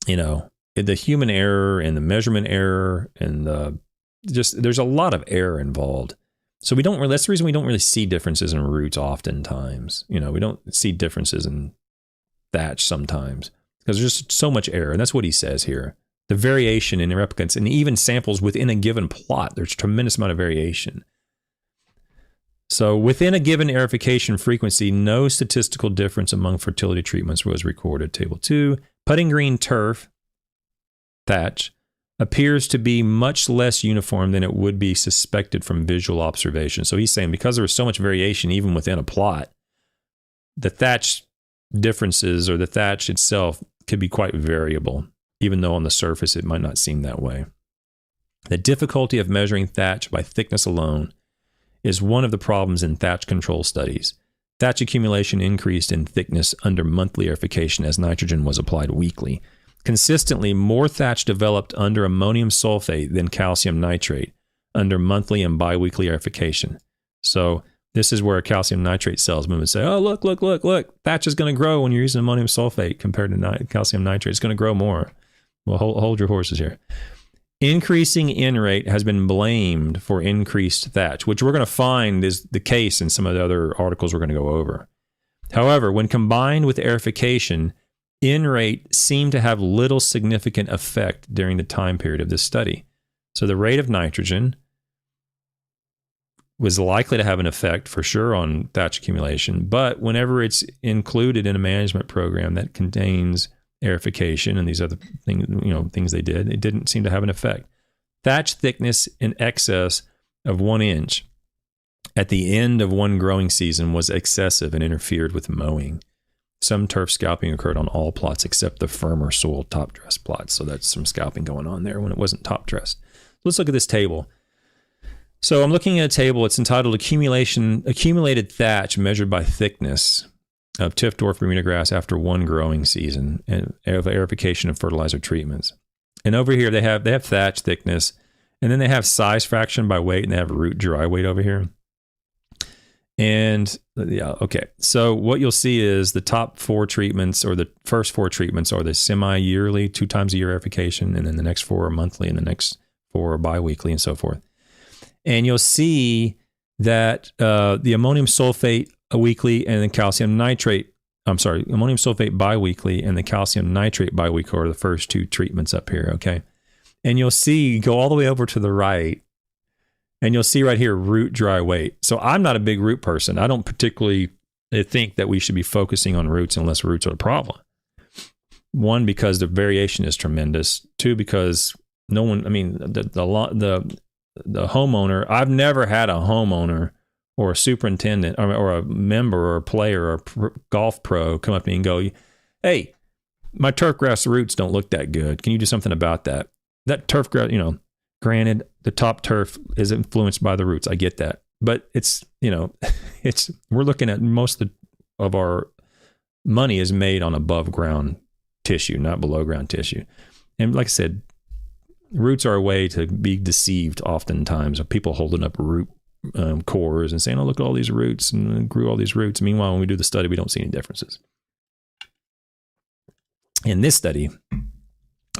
Speaker 1: You know, the human error and the measurement error and there's a lot of error involved. So that's the reason we don't really see differences in roots oftentimes. You know, we don't see differences in thatch sometimes because there's just so much error. And that's what he says here. The variation in the replicants and even samples within a given plot, there's a tremendous amount of variation. So within a given aerification frequency, no statistical difference among fertility treatments was recorded. Table 2, putting green turf, thatch, appears to be much less uniform than it would be suspected from visual observation. So he's saying because there was so much variation even within a plot, the thatch differences or the thatch itself could be quite variable, even though on the surface it might not seem that way. The difficulty of measuring thatch by thickness alone is one of the problems in thatch control studies. Thatch accumulation increased in thickness under monthly aerification as nitrogen was applied weekly. Consistently, more thatch developed under ammonium sulfate than calcium nitrate under monthly and biweekly aerification. So this is where calcium nitrate salesmen would say, oh, look, thatch is going to grow when you're using ammonium sulfate compared to calcium nitrate. It's going to grow more. Well, hold your horses here. Increasing N rate has been blamed for increased thatch, which we're going to find is the case in some of the other articles we're going to go over. However, when combined with aerification, N rate seemed to have little significant effect during the time period of this study. So the rate of nitrogen was likely to have an effect for sure on thatch accumulation, but whenever it's included in a management program that contains aerification and these other things they did, it didn't seem to have an effect. Thatch thickness in excess of 1 inch at the end of one growing season was excessive and interfered with mowing. Some turf scalping occurred on all plots except the firmer soil top dress plots. So that's some scalping going on there when it wasn't top dressed. Let's look at this table. So I'm looking at a table. It's entitled Accumulated Thatch Measured by Thickness of Tiftdorf Bermuda Grass After One Growing Season and of Aerification and Fertilizer Treatments. And over here they have thatch thickness, and then they have size fraction by weight, and they have root dry weight over here. And yeah, okay. So what you'll see is the top 4 treatments, or the first 4 treatments, are the semi-yearly, 2 times a year aerification, and then the next 4 are monthly, and the next 4 are biweekly, and so forth. And you'll see that the ammonium sulfate weekly and the calcium nitrate, ammonium sulfate biweekly and the calcium nitrate biweekly are the first 2 treatments up here, okay? And you'll see, go all the way over to the right, and you'll see right here, root dry weight. So I'm not a big root person. I don't particularly think that we should be focusing on roots unless roots are the problem. 1, because the variation is tremendous. 2, because no one, the homeowner, I've never had a homeowner or a superintendent or a member or a player or a golf pro come up to me and go, hey, my turf grass roots don't look that good. Can you do something about that? That turf grass, granted, the top turf is influenced by the roots. I get that. But it's, we're looking at most of our money is made on above ground tissue, not below ground tissue. And like I said, roots are a way to be deceived oftentimes of people holding up root cores and saying, oh, look at all these roots and grew all these roots. Meanwhile, when we do the study, we don't see any differences. In this study,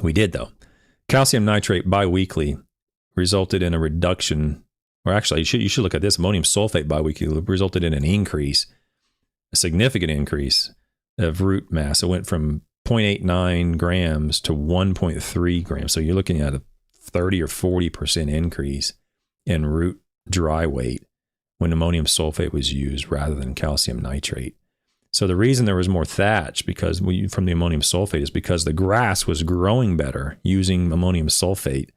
Speaker 1: we did though. Calcium nitrate biweekly resulted in a reduction, or actually you should look at this. Ammonium sulfate biweekly resulted in an increase, a significant increase of root mass. It went from 0.89 grams to 1.3 grams. So you're looking at a 30 or 40% increase in root dry weight when ammonium sulfate was used rather than calcium nitrate. So the reason there was more thatch from the ammonium sulfate is because the grass was growing better using ammonium sulfate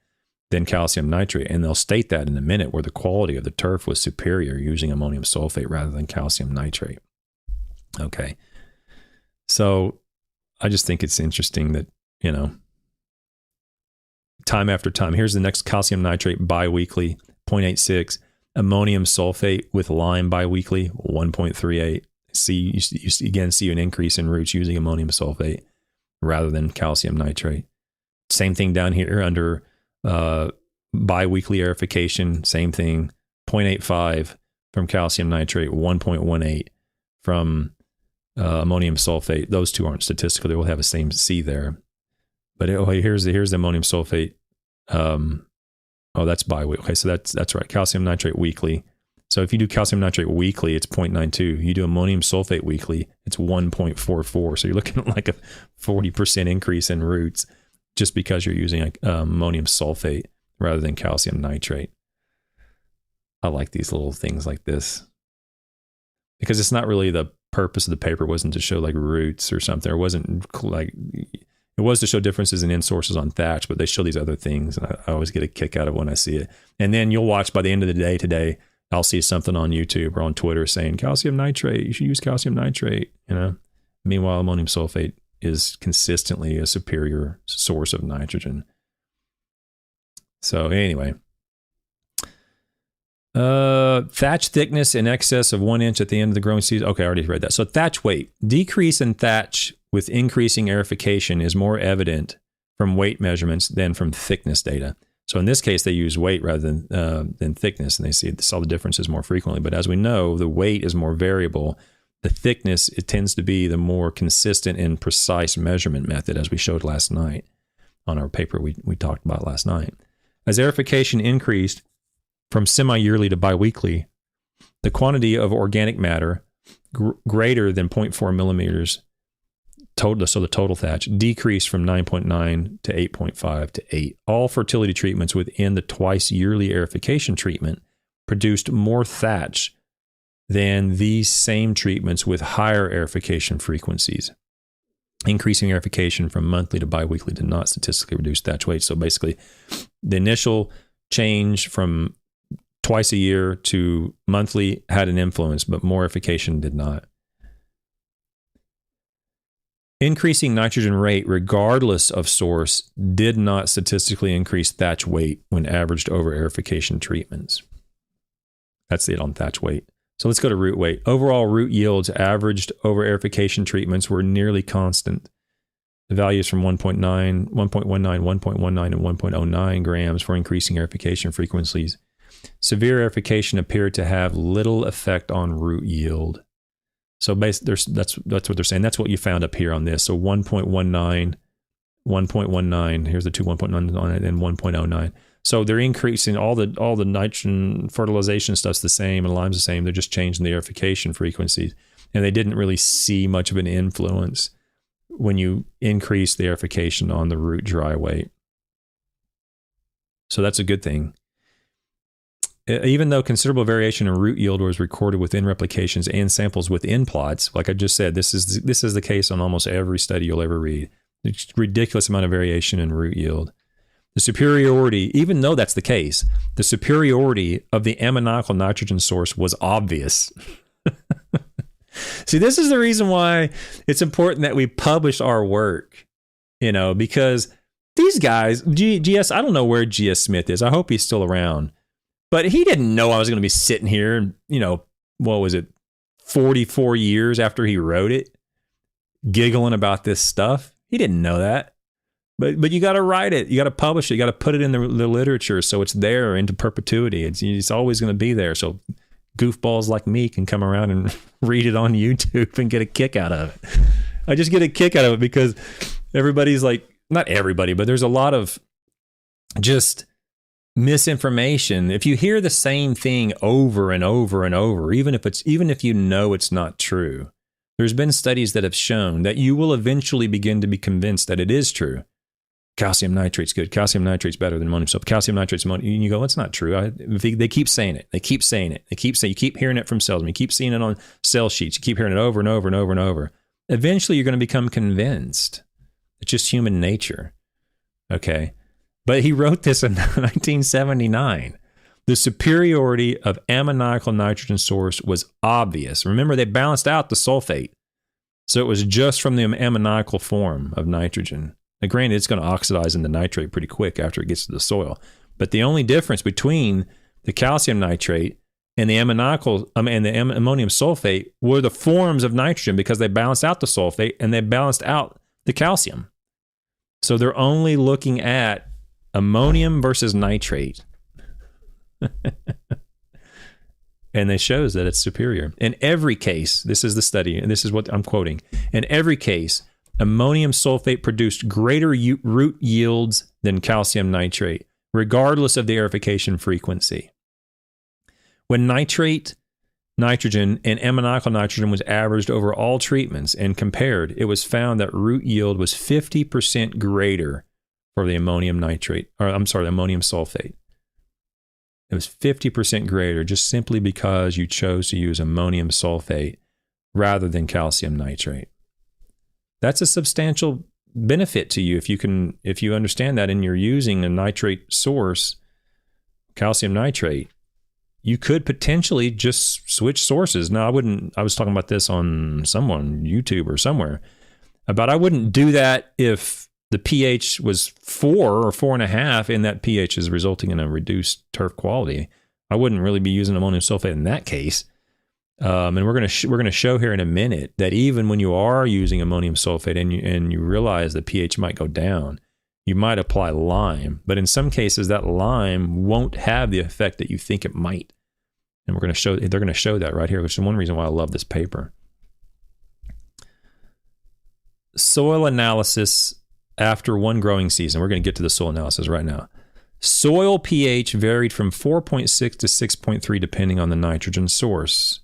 Speaker 1: than calcium nitrate. And they'll state that in a minute, where the quality of the turf was superior using ammonium sulfate rather than calcium nitrate. Okay. So I just think it's interesting that, time after time. Here's the next: calcium nitrate biweekly, 0.86. Ammonium sulfate with lime biweekly, 1.38. See an increase in roots using ammonium sulfate rather than calcium nitrate. Same thing down here under biweekly aerification. Same thing, 0.85 from calcium nitrate, 1.18 from ammonium sulfate. Those two aren't statistical. They will have the same C there. But here's the ammonium sulfate. That's biweekly. Okay, so that's right. Calcium nitrate weekly. So if you do calcium nitrate weekly, it's 0.92. You do ammonium sulfate weekly, it's 1.44. So you're looking at like a 40% increase in roots just because you're using ammonium sulfate rather than calcium nitrate. I like these little things like this because it's not really the purpose of the paper wasn't to show like roots or something. It wasn't like, it was to show differences in end sources on Thatch, but they show these other things. And I always get a kick out of when I see it. And then you'll watch by the end of the day today, I'll see something on YouTube or on Twitter saying calcium nitrate, you should use calcium nitrate, you know. Meanwhile, ammonium sulfate is consistently a superior source of nitrogen. So anyway, thatch thickness in excess of 1 inch at the end of the growing season. Okay, I already read that. So thatch weight, decrease in thatch with increasing aerification is more evident from weight measurements than from thickness data. So in this case, they use weight rather than thickness, and they saw the differences more frequently. But as we know, the weight is more variable. The thickness, it tends to be the more consistent and precise measurement method, as we showed last night on our paper we talked about last night. As aerification increased from semi-yearly to biweekly, the quantity of organic matter greater than 0.4 millimeters total, so the total thatch decreased from 9.9 to 8.5 to 8. All fertility treatments within the twice yearly aerification treatment produced more thatch than these same treatments with higher aerification frequencies. Increasing aerification from monthly to biweekly did not statistically reduce thatch weight. So basically, the initial change from twice a year to monthly had an influence, but more aerification did not. Increasing nitrogen rate, regardless of source, did not statistically increase thatch weight when averaged over aerification treatments. That's it on thatch weight. So let's go to root weight. Overall root yields averaged over aerification treatments were nearly constant. The values from 1.19, 1.19, and 1.09 grams for increasing aerification frequencies. Severe aerification appeared to have little effect on root yield. So that's what they're saying. That's what you found up here on this. So 1.19, here's the two 1.9 on it, and 1.09. So they're increasing all the nitrogen fertilization stuff's the same and lime's the same. They're just changing the aerification frequencies. And they didn't really see much of an influence when you increase the aerification on the root dry weight. So that's a good thing. Even though considerable variation in root yield was recorded within replications and samples within plots, like I just said, this is the case on almost every study you'll ever read. There's a ridiculous amount of variation in root yield. The superiority, even though that's the case, the superiority of the ammoniacal nitrogen source was obvious. See, this is the reason why it's important that we publish our work, because these guys, GS, I don't know where GS Smith is. I hope he's still around. But he didn't know I was going to be sitting here, what was it, 44 years after he wrote it, giggling about this stuff. He didn't know that. But you got to write it. You got to publish it. You got to put it in the literature so it's there into perpetuity. It's always going to be there. So goofballs like me can come around and read it on YouTube and get a kick out of it. I just get a kick out of it because everybody's like, not everybody, but there's a lot of just misinformation. If you hear the same thing over and over and over, even if you know it's not true, there's been studies that have shown that you will eventually begin to be convinced that it is true. Calcium nitrate's good. Calcium nitrate's better than ammonium sulfate. Calcium nitrate's ammonium. And you go, it's not true. They keep saying it. They keep saying it. You keep hearing it from salesmen. You keep seeing it on sell sheets. You keep hearing it over and over and over and over. Eventually, you're going to become convinced. It's just human nature. Okay. But he wrote this in 1979. The superiority of ammoniacal nitrogen source was obvious. Remember, they balanced out the sulfate. So it was just from the ammoniacal form of nitrogen. Now, granted, it's going to oxidize into nitrate pretty quick after it gets to the soil. But the only difference between the calcium nitrate and the ammonium sulfate were the forms of nitrogen, because they balanced out the sulfate and they balanced out the calcium. So they're only looking at ammonium versus nitrate. And it shows that it's superior. In every case, this is the study, and this is what I'm quoting. In every case, ammonium sulfate produced greater root yields than calcium nitrate, regardless of the aerification frequency. When nitrate, nitrogen, and ammoniacal nitrogen was averaged over all treatments and compared, it was found that root yield was 50% greater for the ammonium sulfate. It was 50% greater just simply because you chose to use ammonium sulfate rather than calcium nitrate. That's a substantial benefit to you if you understand that and you're using a nitrate source, calcium nitrate. You could potentially just switch sources. Now, I was talking about this on YouTube or somewhere, but I wouldn't do that if the pH was 4 or 4.5, and that pH is resulting in a reduced turf quality. I wouldn't really be using ammonium sulfate in that case. And we're going to show here in a minute that even when you are using ammonium sulfate and you realize the pH might go down, you might apply lime, but in some cases that lime won't have the effect that you think it might. And they're going to show that right here, which is one reason why I love this paper. Soil analysis after one growing season. We're going to get to the soil analysis right now. Soil pH varied from 4.6 to 6.3 depending on the nitrogen source.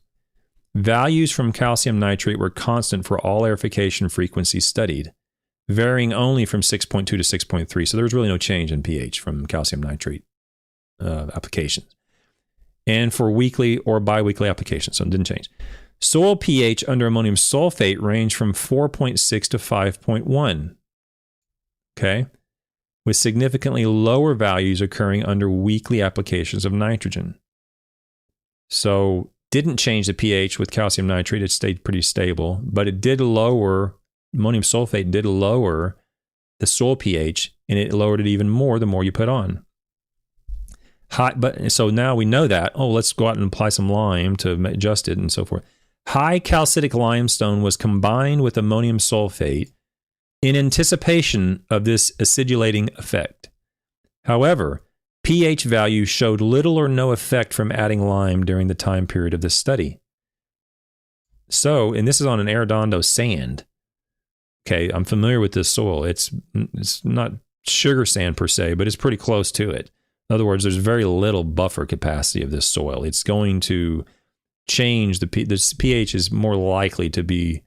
Speaker 1: Values from calcium nitrate were constant for all aerification frequencies studied, varying only from 6.2 to 6.3. So there was really no change in pH from calcium nitrate applications. And for weekly or biweekly applications, so it didn't change. Soil pH under ammonium sulfate ranged from 4.6 to 5.1. Okay, with significantly lower values occurring under weekly applications of nitrogen. So didn't change the pH with calcium nitrate. It stayed pretty stable, but it did lower, ammonium sulfate did lower the soil pH, and it lowered it even more the more you put on. So now we know that. Oh, let's go out and apply some lime to adjust it and so forth. High calcitic limestone was combined with ammonium sulfate in anticipation of this acidulating effect. However, pH values showed little or no effect from adding lime during the time period of this study. So, and this is on an Arredondo sand. Okay, I'm familiar with this soil. It's not sugar sand per se, but it's pretty close to it. In other words, there's very little buffer capacity of this soil. It's going to change, the pH is more likely to be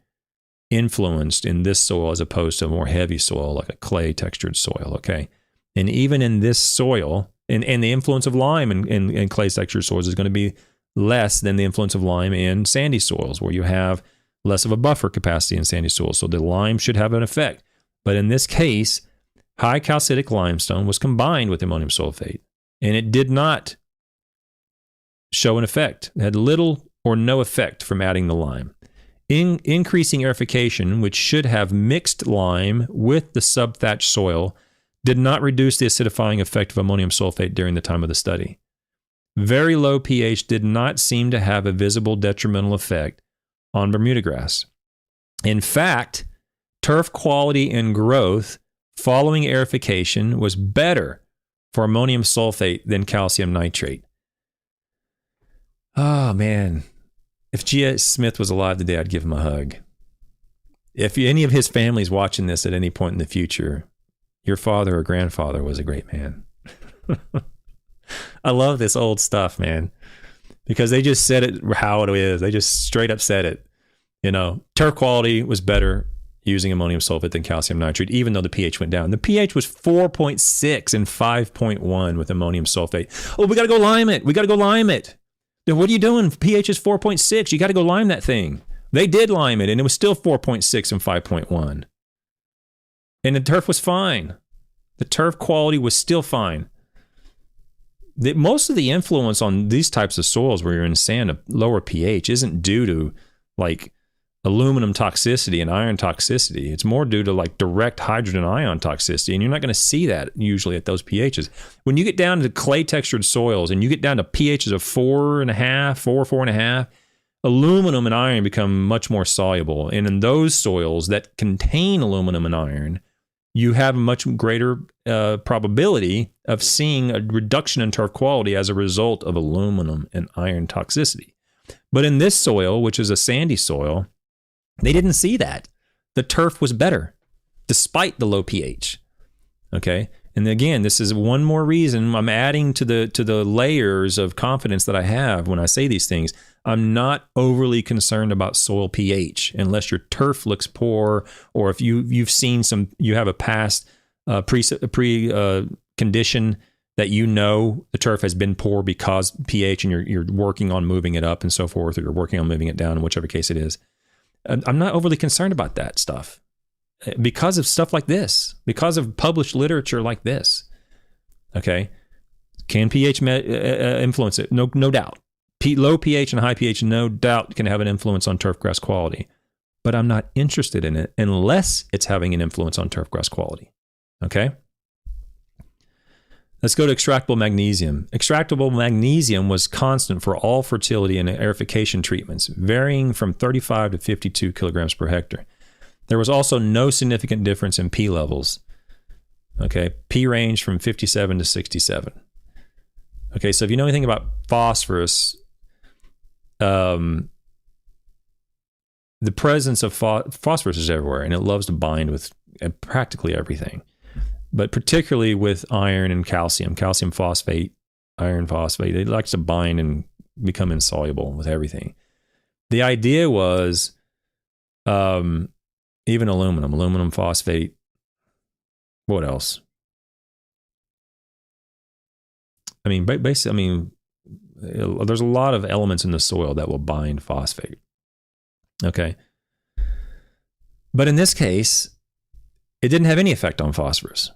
Speaker 1: influenced in this soil as opposed to a more heavy soil like a clay textured soil, okay? And even in this soil, and the influence of lime in clay textured soils is going to be less than the influence of lime in sandy soils where you have less of a buffer capacity in sandy soils. So the lime should have an effect. But in this case, high calcitic limestone was combined with ammonium sulfate, and it did not show an effect. It had little or no effect from adding the lime. Increasing aerification, which should have mixed lime with the sub-thatch soil, did not reduce the acidifying effect of ammonium sulfate during the time of the study. Very low pH did not seem to have a visible detrimental effect on Bermuda grass. In fact, turf quality and growth following aerification was better for ammonium sulfate than calcium nitrate. Oh, man. If G.S. Smith was alive today, I'd give him a hug. If any of his family's watching this at any point in the future, your father or grandfather was a great man. I love this old stuff, man, because they just said it how it is. They just straight up said it. You know, turf quality was better using ammonium sulfate than calcium nitrate, even though the pH went down. The pH was 4.6 and 5.1 with ammonium sulfate. Oh, we got to go lime it. We got to go lime it. What are you doing? pH is 4.6. You got to go lime that thing. They did lime it, and it was still 4.6 and 5.1. And the turf was fine. The turf quality was still fine. Most of the influence on these types of soils where you're in sand, a lower pH, isn't due to like aluminum toxicity and iron toxicity. It's more due to like direct hydrogen ion toxicity, and you're not going to see that usually at those pHs. When you get down to clay textured soils and you get down to pHs of 4.5, 4.5, aluminum and iron become much more soluble. And in those soils that contain aluminum and iron, you have a much greater probability of seeing a reduction in turf quality as a result of aluminum and iron toxicity. But in this soil, which is a sandy soil, they didn't see that. The turf was better despite the low pH. Okay? And again, this is one more reason I'm adding to the layers of confidence that I have when I say these things. I'm not overly concerned about soil pH unless your turf looks poor, or if you've seen you have a past condition that you know the turf has been poor because pH, and you're working on moving it up and so forth, or you're working on moving it down in whichever case it is. I'm not overly concerned about that stuff because of stuff like this, because of published literature like this. Okay. Can pH influence it? No doubt. Low pH and high pH, no doubt, can have an influence on turf grass quality. But I'm not interested in it unless it's having an influence on turf grass quality. Okay? Let's go to extractable magnesium. Extractable magnesium was constant for all fertility and aerification treatments, varying from 35 to 52 kilograms per hectare. There was also no significant difference in P levels. Okay, P range from 57 to 67. Okay, so if you know anything about phosphorus, the presence of phosphorus is everywhere, and it loves to bind with practically everything, but particularly with iron and calcium phosphate, iron phosphate. It likes to bind and become insoluble with everything. The idea was even aluminum phosphate. What else? I mean, basically, there's a lot of elements in the soil that will bind phosphate. Okay. But in this case, it didn't have any effect on phosphorus.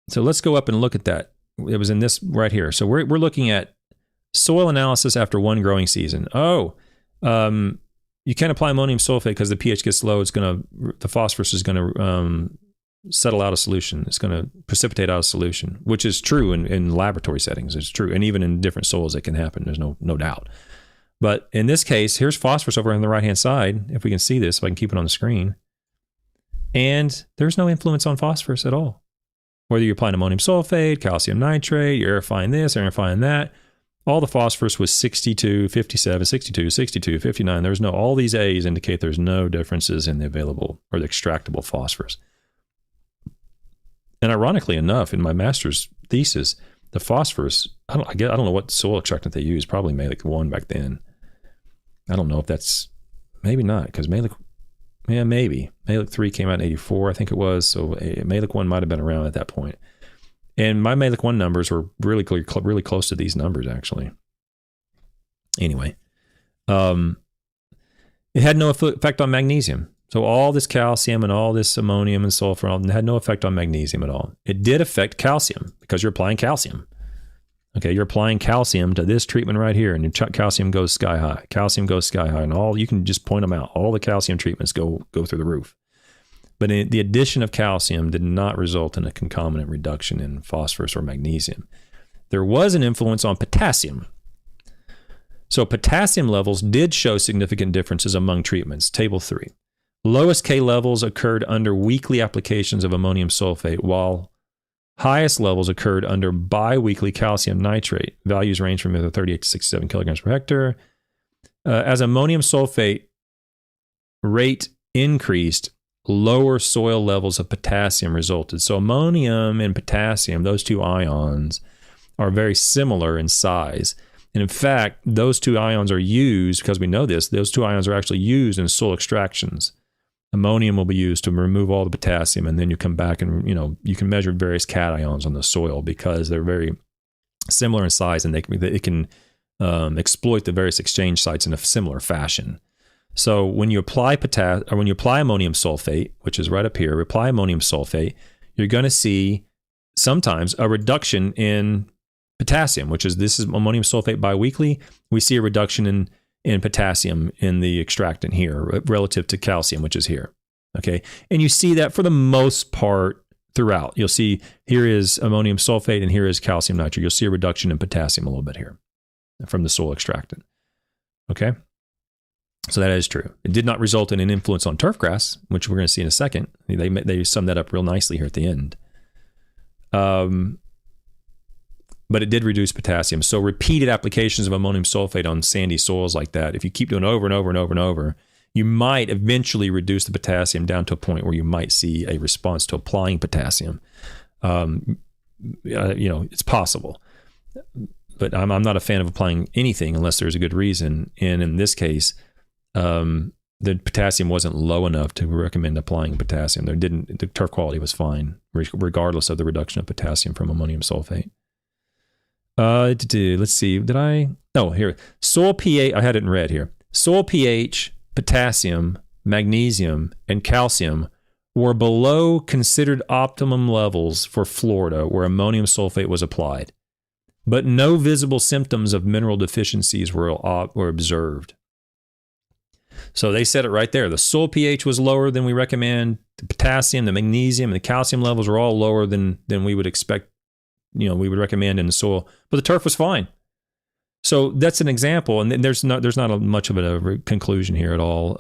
Speaker 1: So let's go up and look at that. It was in this right here. So we're looking at soil analysis after one growing season. You can't apply ammonium sulfate because the pH gets low. The phosphorus is going to settle out of solution. It's going to precipitate out of solution, which is true in laboratory settings. It's true. And even in different soils, it can happen. There's no doubt. But in this case, here's phosphorus over on the right-hand side. If we can see this, if I can keep it on the screen. And there's no influence on phosphorus at all. Whether you're applying ammonium sulfate, calcium nitrate, you're aerifying this, aerifying that, all the phosphorus was 62, 57, 62, 62, 59. There's all these A's indicate there's no differences in the available or the extractable phosphorus. And ironically enough, in my master's thesis, the phosphorus, I don't know what soil extractant they used, probably Mehlich 1 back then. I don't know if that's, maybe not, because maybe. Mehlich 3 came out in 84, I think it was. So Mehlich 1 might have been around at that point. And my Mehlich 1 numbers were really close to these numbers, actually. Anyway, it had no effect on magnesium. So all this calcium and all this ammonium and sulfur had no effect on magnesium at all. It did affect calcium because you're applying calcium. Okay, you're applying calcium to this treatment right here, and your calcium goes sky high. Calcium goes sky high, and you can just point them out. All the calcium treatments go through the roof. But the addition of calcium did not result in a concomitant reduction in phosphorus or magnesium. There was an influence on potassium. So potassium levels did show significant differences among treatments. Table 3. Lowest K levels occurred under weekly applications of ammonium sulfate, while highest levels occurred under biweekly calcium nitrate. Values range from 38 to 67 kilograms per hectare. As ammonium sulfate rate increased, lower soil levels of potassium resulted. So ammonium and potassium, those two ions, are very similar in size. And in fact, those two ions are used, because we know this, those two ions are actually used in soil extractions. Ammonium will be used to remove all the potassium, and then you come back and you can measure various cations on the soil because they're very similar in size, and it can exploit the various exchange sites in a similar fashion. So when you apply ammonium sulfate, which is right up here, apply ammonium sulfate, you're going to see sometimes a reduction in potassium, this is ammonium sulfate biweekly. We see a reduction in potassium in the extractant here relative to calcium, which is here. Okay. And you see that for the most part throughout. You'll see here is ammonium sulfate and here is calcium nitrate. You'll see a reduction in potassium a little bit here from the soil extractant. Okay. So that is true. It did not result in an influence on turfgrass, which we're going to see in a second. They sum that up real nicely here at the end. But it did reduce potassium. So repeated applications of ammonium sulfate on sandy soils like that, if you keep doing it over and over and over and over, you might eventually reduce the potassium down to a point where you might see a response to applying potassium. It's possible. But I'm not a fan of applying anything unless there's a good reason. And in this case, the potassium wasn't low enough to recommend applying potassium. The turf quality was fine, regardless of the reduction of potassium from ammonium sulfate. Let's see. Here. Soil pH, I had it in red here. Soil pH, potassium, magnesium, and calcium were below considered optimum levels for Florida where ammonium sulfate was applied, but no visible symptoms of mineral deficiencies were observed. So they said it right there. The soil pH was lower than we recommend. The potassium, the magnesium, and the calcium levels were all lower than we would expect, we would recommend in the soil, but the turf was fine. So that's an example, and there's not much of a conclusion here at all.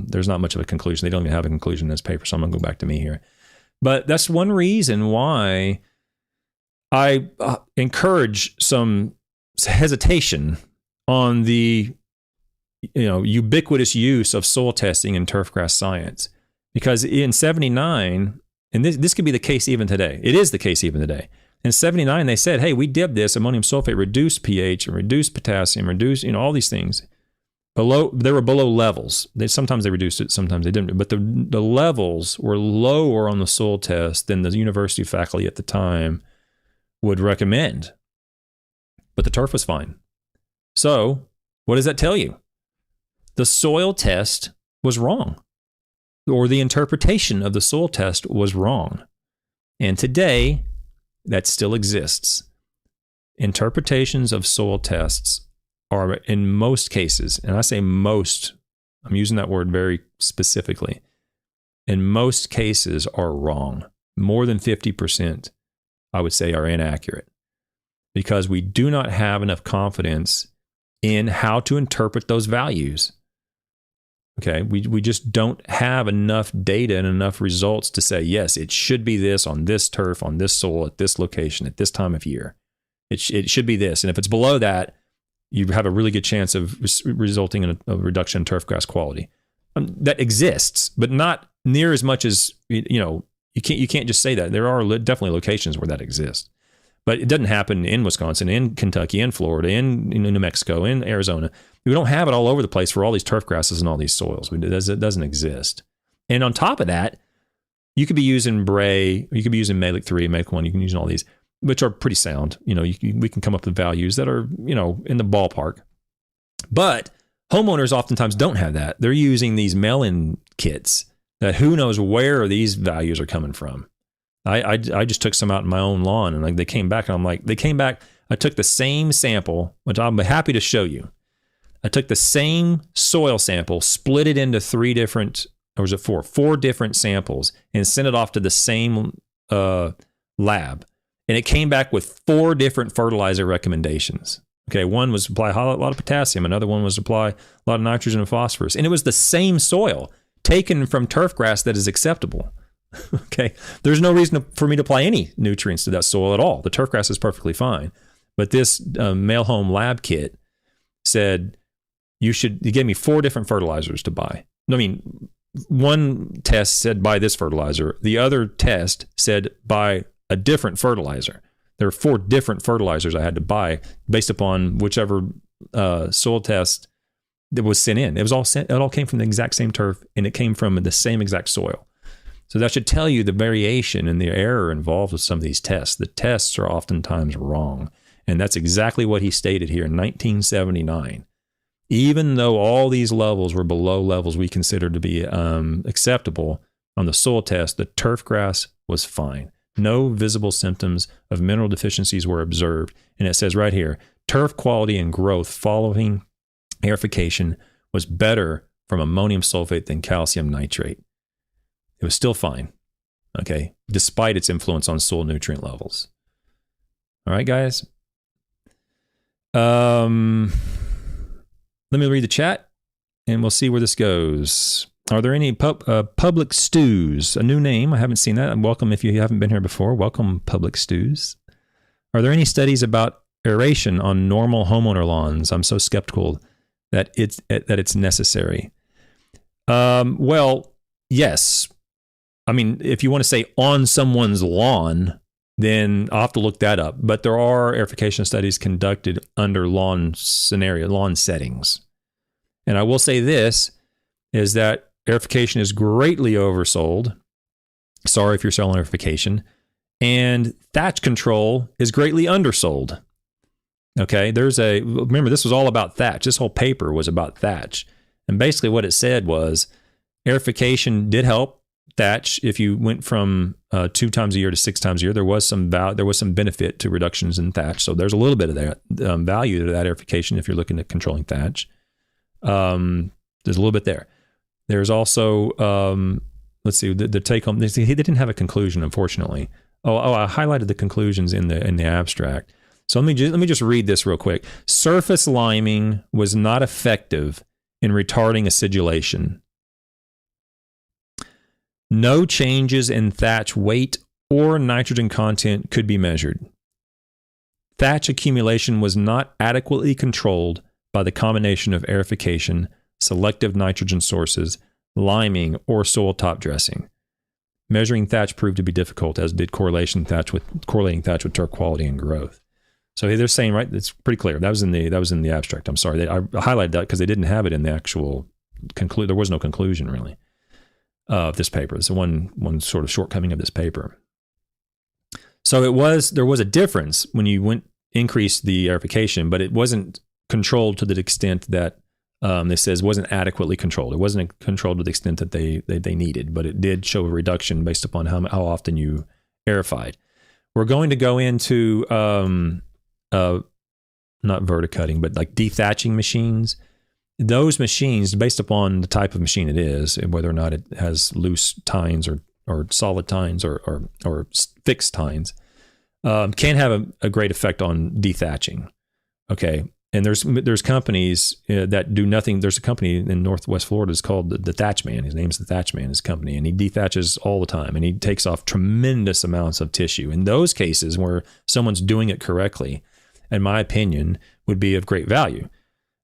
Speaker 1: There's not much of a conclusion. They don't even have a conclusion in this paper, so I'm going to go back to me here. But that's one reason why I encourage some hesitation on the ubiquitous use of soil testing in turfgrass science, because in 79, and this could be the case even today. It is the case even today. In 79, they said, hey, we did this. Ammonium sulfate reduced pH and reduced potassium, reduced, all these things. They were below levels. Sometimes they reduced it, sometimes they didn't. But the levels were lower on the soil test than the university faculty at the time would recommend. But the turf was fine. So what does that tell you? The soil test was wrong, or the interpretation of the soil test was wrong. And today, that still exists. Interpretations of soil tests are, in most cases, and I say most, I'm using that word very specifically, in most cases are wrong. More than 50%, I would say, are inaccurate, because we do not have enough confidence in how to interpret those values. Okay, we just don't have enough data and enough results to say, yes, it should be this on this turf, on this soil, at this location, at this time of year. It should be this. And if it's below that, you have a really good chance of resulting in a reduction in turfgrass quality. That exists, but not near as much as, you can't just say that. There are definitely locations where that exists. But it doesn't happen in Wisconsin, in Kentucky, in Florida, in New Mexico, in Arizona. We don't have it all over the place for all these turf grasses and all these soils. It doesn't exist. And on top of that, you could be using Bray, you could be using Malic 3, Malic 1, you can use all these, which are pretty sound. We can come up with values that are, in the ballpark. But homeowners oftentimes don't have that. They're using these mail-in kits that who knows where these values are coming from. I just took some out in my own lawn, and they came back, and I'm like, I took the same sample, which I'm happy to show you. I took the same soil sample, split it into 3 different, or was it 4? 4 different samples, and sent it off to the same lab. And it came back with 4 different fertilizer recommendations. Okay, one was apply a lot of potassium, another one was apply a lot of nitrogen and phosphorus. And it was the same soil taken from turf grass that is acceptable. Okay, there's no reason for me to apply any nutrients to that soil at all. The turf grass is perfectly fine. But this mail home lab kit said you gave me 4 different fertilizers to buy. One test said buy this fertilizer. The other test said buy a different fertilizer. There were 4 different fertilizers I had to buy based upon whichever soil test that was sent in. It all came from the exact same turf, and it came from the same exact soil. So that should tell you the variation and the error involved with some of these tests. The tests are oftentimes wrong. And that's exactly what he stated here in 1979. Even though all these levels were below levels we considered to be acceptable on the soil test, the turf grass was fine. No visible symptoms of mineral deficiencies were observed. And it says right here, turf quality and growth following aerification was better from ammonium sulfate than calcium nitrate. It was still fine, okay, despite its influence on soil nutrient levels. All right, guys. Let me read the chat, and we'll see where this goes. Are there any public stews? A new name. I haven't seen that. Welcome if you haven't been here before. Welcome, public stews. Are there any studies about aeration on normal homeowner lawns? I'm so skeptical that it's necessary. Well, yes. I mean, if you want to say on someone's lawn, then I'll have to look that up. But there are aerification studies conducted under lawn settings. And I will say this, is that aerification is greatly oversold. Sorry if you're selling aerification. And thatch control is greatly undersold. Okay, remember, this was all about thatch. This whole paper was about thatch. And basically what it said was aerification did help thatch. If you went from 2 times a year to 6 times a year, there was some benefit to reductions in thatch. So there's a little bit of that value to that aerification if you're looking at controlling thatch. There's a little bit there. There's also, let's see, the take home. They didn't have a conclusion, unfortunately. Oh, I highlighted the conclusions in the abstract. So let me just read this real quick. Surface liming was not effective in retarding acidulation. No changes in thatch weight or nitrogen content could be measured. Thatch accumulation was not adequately controlled by the combination of aerification, selective nitrogen sources, liming, or soil top dressing. Measuring thatch proved to be difficult, as did correlating thatch with turf quality and growth. So they're saying, right, it's pretty clear. That was in the abstract. I'm sorry. I highlighted that because they didn't have it in the actual there was no conclusion really of this paper. It's the one sort of shortcoming of this paper. So there was a difference when you increased the aerification, but it wasn't controlled to the extent that this says wasn't adequately controlled. It wasn't controlled to the extent that they needed, but it did show a reduction based upon how often you aerified. We're going to go into not verticutting, but like dethatching machines. Those machines, based upon the type of machine it is, and whether or not it has loose tines or solid tines or fixed tines, can have a great effect on dethatching. Okay. And there's companies that do nothing. There's a company in Northwest Florida is called the Thatch Man. His name's the Thatch Man, his company, and he dethatches all the time, and he takes off tremendous amounts of tissue. In those cases where someone's doing it correctly, in my opinion, would be of great value.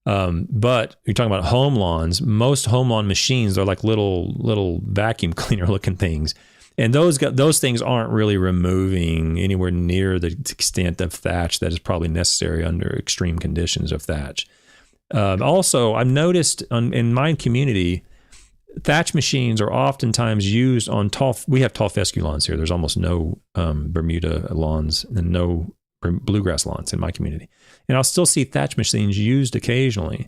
Speaker 1: But you're talking about home lawns. Most home lawn machines are like little vacuum cleaner looking things. And those things aren't really removing anywhere near the extent of thatch that is probably necessary under extreme conditions of thatch. Also, I've noticed in my community, thatch machines are oftentimes used on we have tall fescue lawns here. There's almost no Bermuda lawns and no bluegrass lawns in my community. And I'll still see thatch machines used occasionally.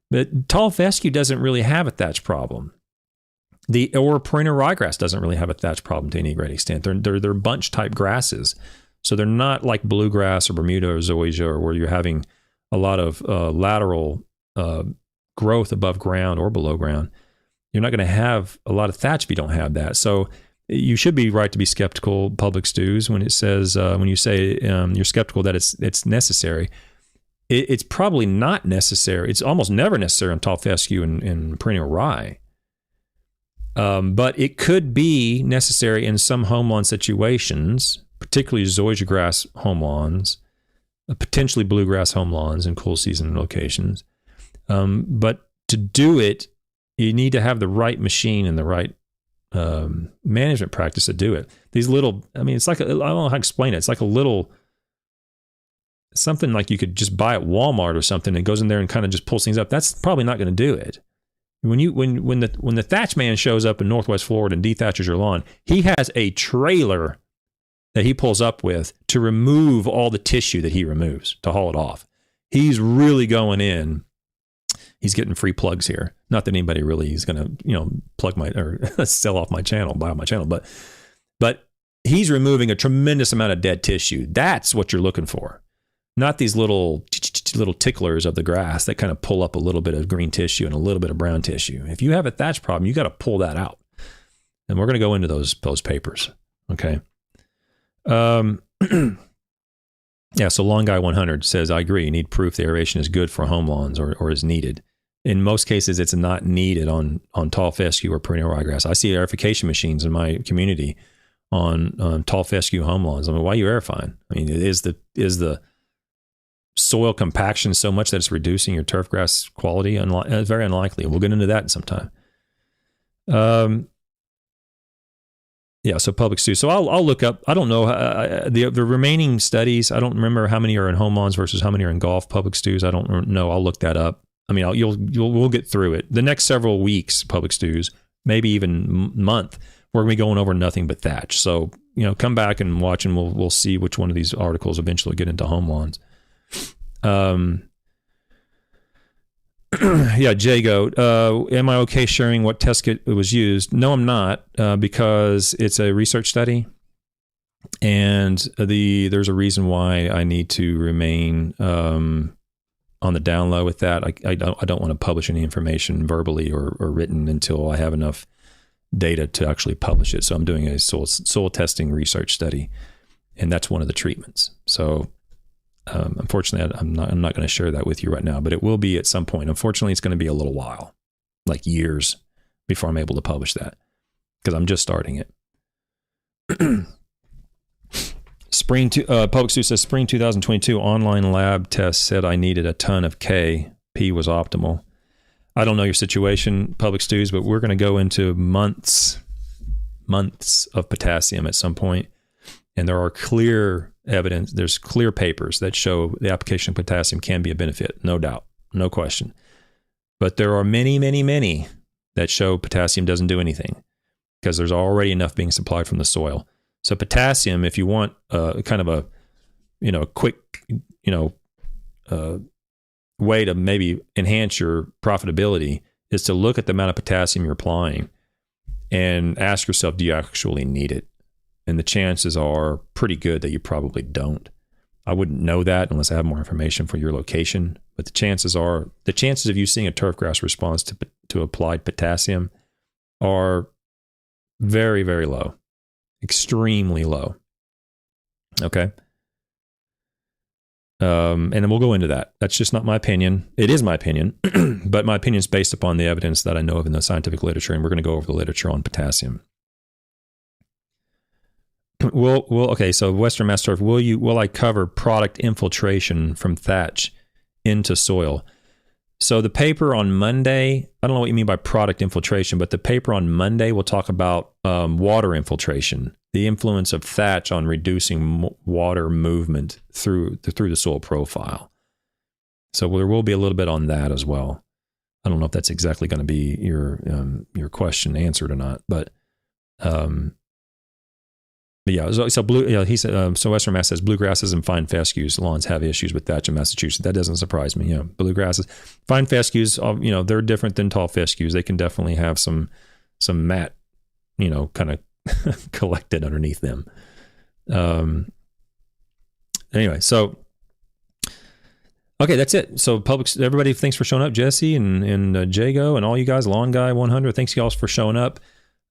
Speaker 1: But tall fescue doesn't really have a thatch problem. Or perennial ryegrass doesn't really have a thatch problem to any great extent. They're bunch type grasses. So they're not like bluegrass or Bermuda or zoysia, or where you're having a lot of lateral growth above ground or below ground. You're not going to have a lot of thatch if you don't have that. So you should be right to be skeptical, public stews, when it says, when you say you're skeptical that it's necessary. It's probably not necessary. It's almost never necessary on tall fescue and perennial rye. But it could be necessary in some home lawn situations, particularly zoysia grass home lawns, potentially bluegrass home lawns in cool season locations. But to do it, you need to have the right machine and the right management practice to do it. These little, it's like, I don't know how to explain it. It's like a little, something like you could just buy at Walmart or something, and goes in there and kind of just pulls things up. That's probably not going to do it. When the Thatch Man shows up in Northwest Florida and dethatches your lawn, he has a trailer that he pulls up with to remove all the tissue that he removes, to haul it off. He's really going in. He's getting free plugs here. Not that anybody really is going to, plug or sell off my channel, buy my channel, but he's removing a tremendous amount of dead tissue. That's what you're looking for. Not these little little ticklers of the grass that kind of pull up a little bit of green tissue and a little bit of brown tissue. If you have a thatch problem, you got to pull that out. And we're going to go into those papers. Okay. Yeah, so Long Guy 100 says, I agree. You need proof the aeration is good for home lawns or is needed. In most cases, it's not needed on tall fescue or perennial ryegrass. I see aerification machines in my community on tall fescue home lawns. I mean, why are you aerifying? I mean, is the soil compaction so much that it's reducing your turf grass quality? Very unlikely. We'll get into that sometime. Yeah, so public stews. So I'll look up. I don't know the remaining studies. I don't remember how many are in home lawns versus how many are in golf public stews. I don't know. I'll look that up. I mean, we'll get through it. The next several weeks, public stews, maybe even month, we're going to be going over nothing but thatch. So come back and watch, and we'll see which one of these articles eventually get into home lawns. Yeah, Jago, am I okay sharing what test kit was used? No, I'm not, because it's a research study, and there's a reason why I need to remain on the down low with that. I don't want to publish any information verbally or written until I have enough data to actually publish it. So I'm doing a soil testing research study, and that's one of the treatments. So unfortunately, I'm not going to share that with you right now, but it will be at some point. Unfortunately, it's going to be a little while, like years, before I'm able to publish that, because I'm just starting it. Public Stew says spring 2022 online lab test said I needed a ton of K. P was optimal. I don't know your situation, Public Stews, but we're going to go into months of potassium at some point, and there are clear evidence, there's clear papers that show the application of potassium can be a benefit, no doubt, no question. But there are many, many, many that show potassium doesn't do anything because there's already enough being supplied from the soil. So potassium, if you want kind of a quick way to maybe enhance your profitability, is to look at the amount of potassium you're applying and ask yourself, do you actually need it? And the chances are pretty good that you probably don't. I wouldn't know that unless I have more information for your location. But the chances of you seeing a turfgrass response to applied potassium are very, very low, extremely low. Okay. And then we'll go into that. That's just not my opinion. It is my opinion, but my opinion is based upon the evidence that I know of in the scientific literature. And we're going to go over the literature on potassium. Okay, so Western Mass Turf, will I cover product infiltration from thatch into soil? So the paper on Monday, I don't know what you mean by product infiltration, but the paper on Monday will talk about water infiltration, the influence of thatch on reducing water movement through the soil profile. So there will be a little bit on that as well. I don't know if that's exactly going to be your question answered or not, but yeah, he said, so Western Mass says bluegrasses and fine fescues lawns have issues with thatch in Massachusetts. That doesn't surprise me. Bluegrasses, fine fescues, they're different than tall fescues. They can definitely have some mat, kind of collected underneath them. Anyway, so, okay, that's it. So everybody, thanks for showing up. Jesse and Jago and all you guys, Long Guy 100, thanks y'all for showing up.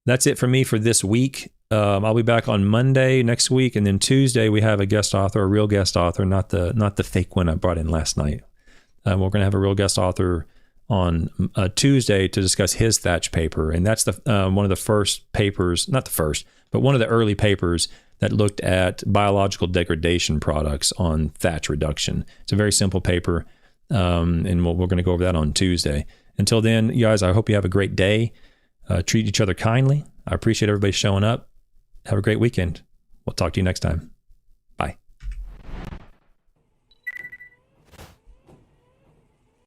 Speaker 1: That's it for me for this week. I'll be back on Monday next week, and then Tuesday we have a guest author, a real guest author, not the fake one I brought in last night. We're going to have a real guest author on Tuesday to discuss his thatch paper, and that's one of the first papers, not the first, but one of the early papers that looked at biological degradation products on thatch reduction. It's a very simple paper, and we're going to go over that on Tuesday. Until then, you guys, I hope you have a great day. Treat each other kindly. I appreciate everybody showing up. Have a great weekend. We'll talk to you next time.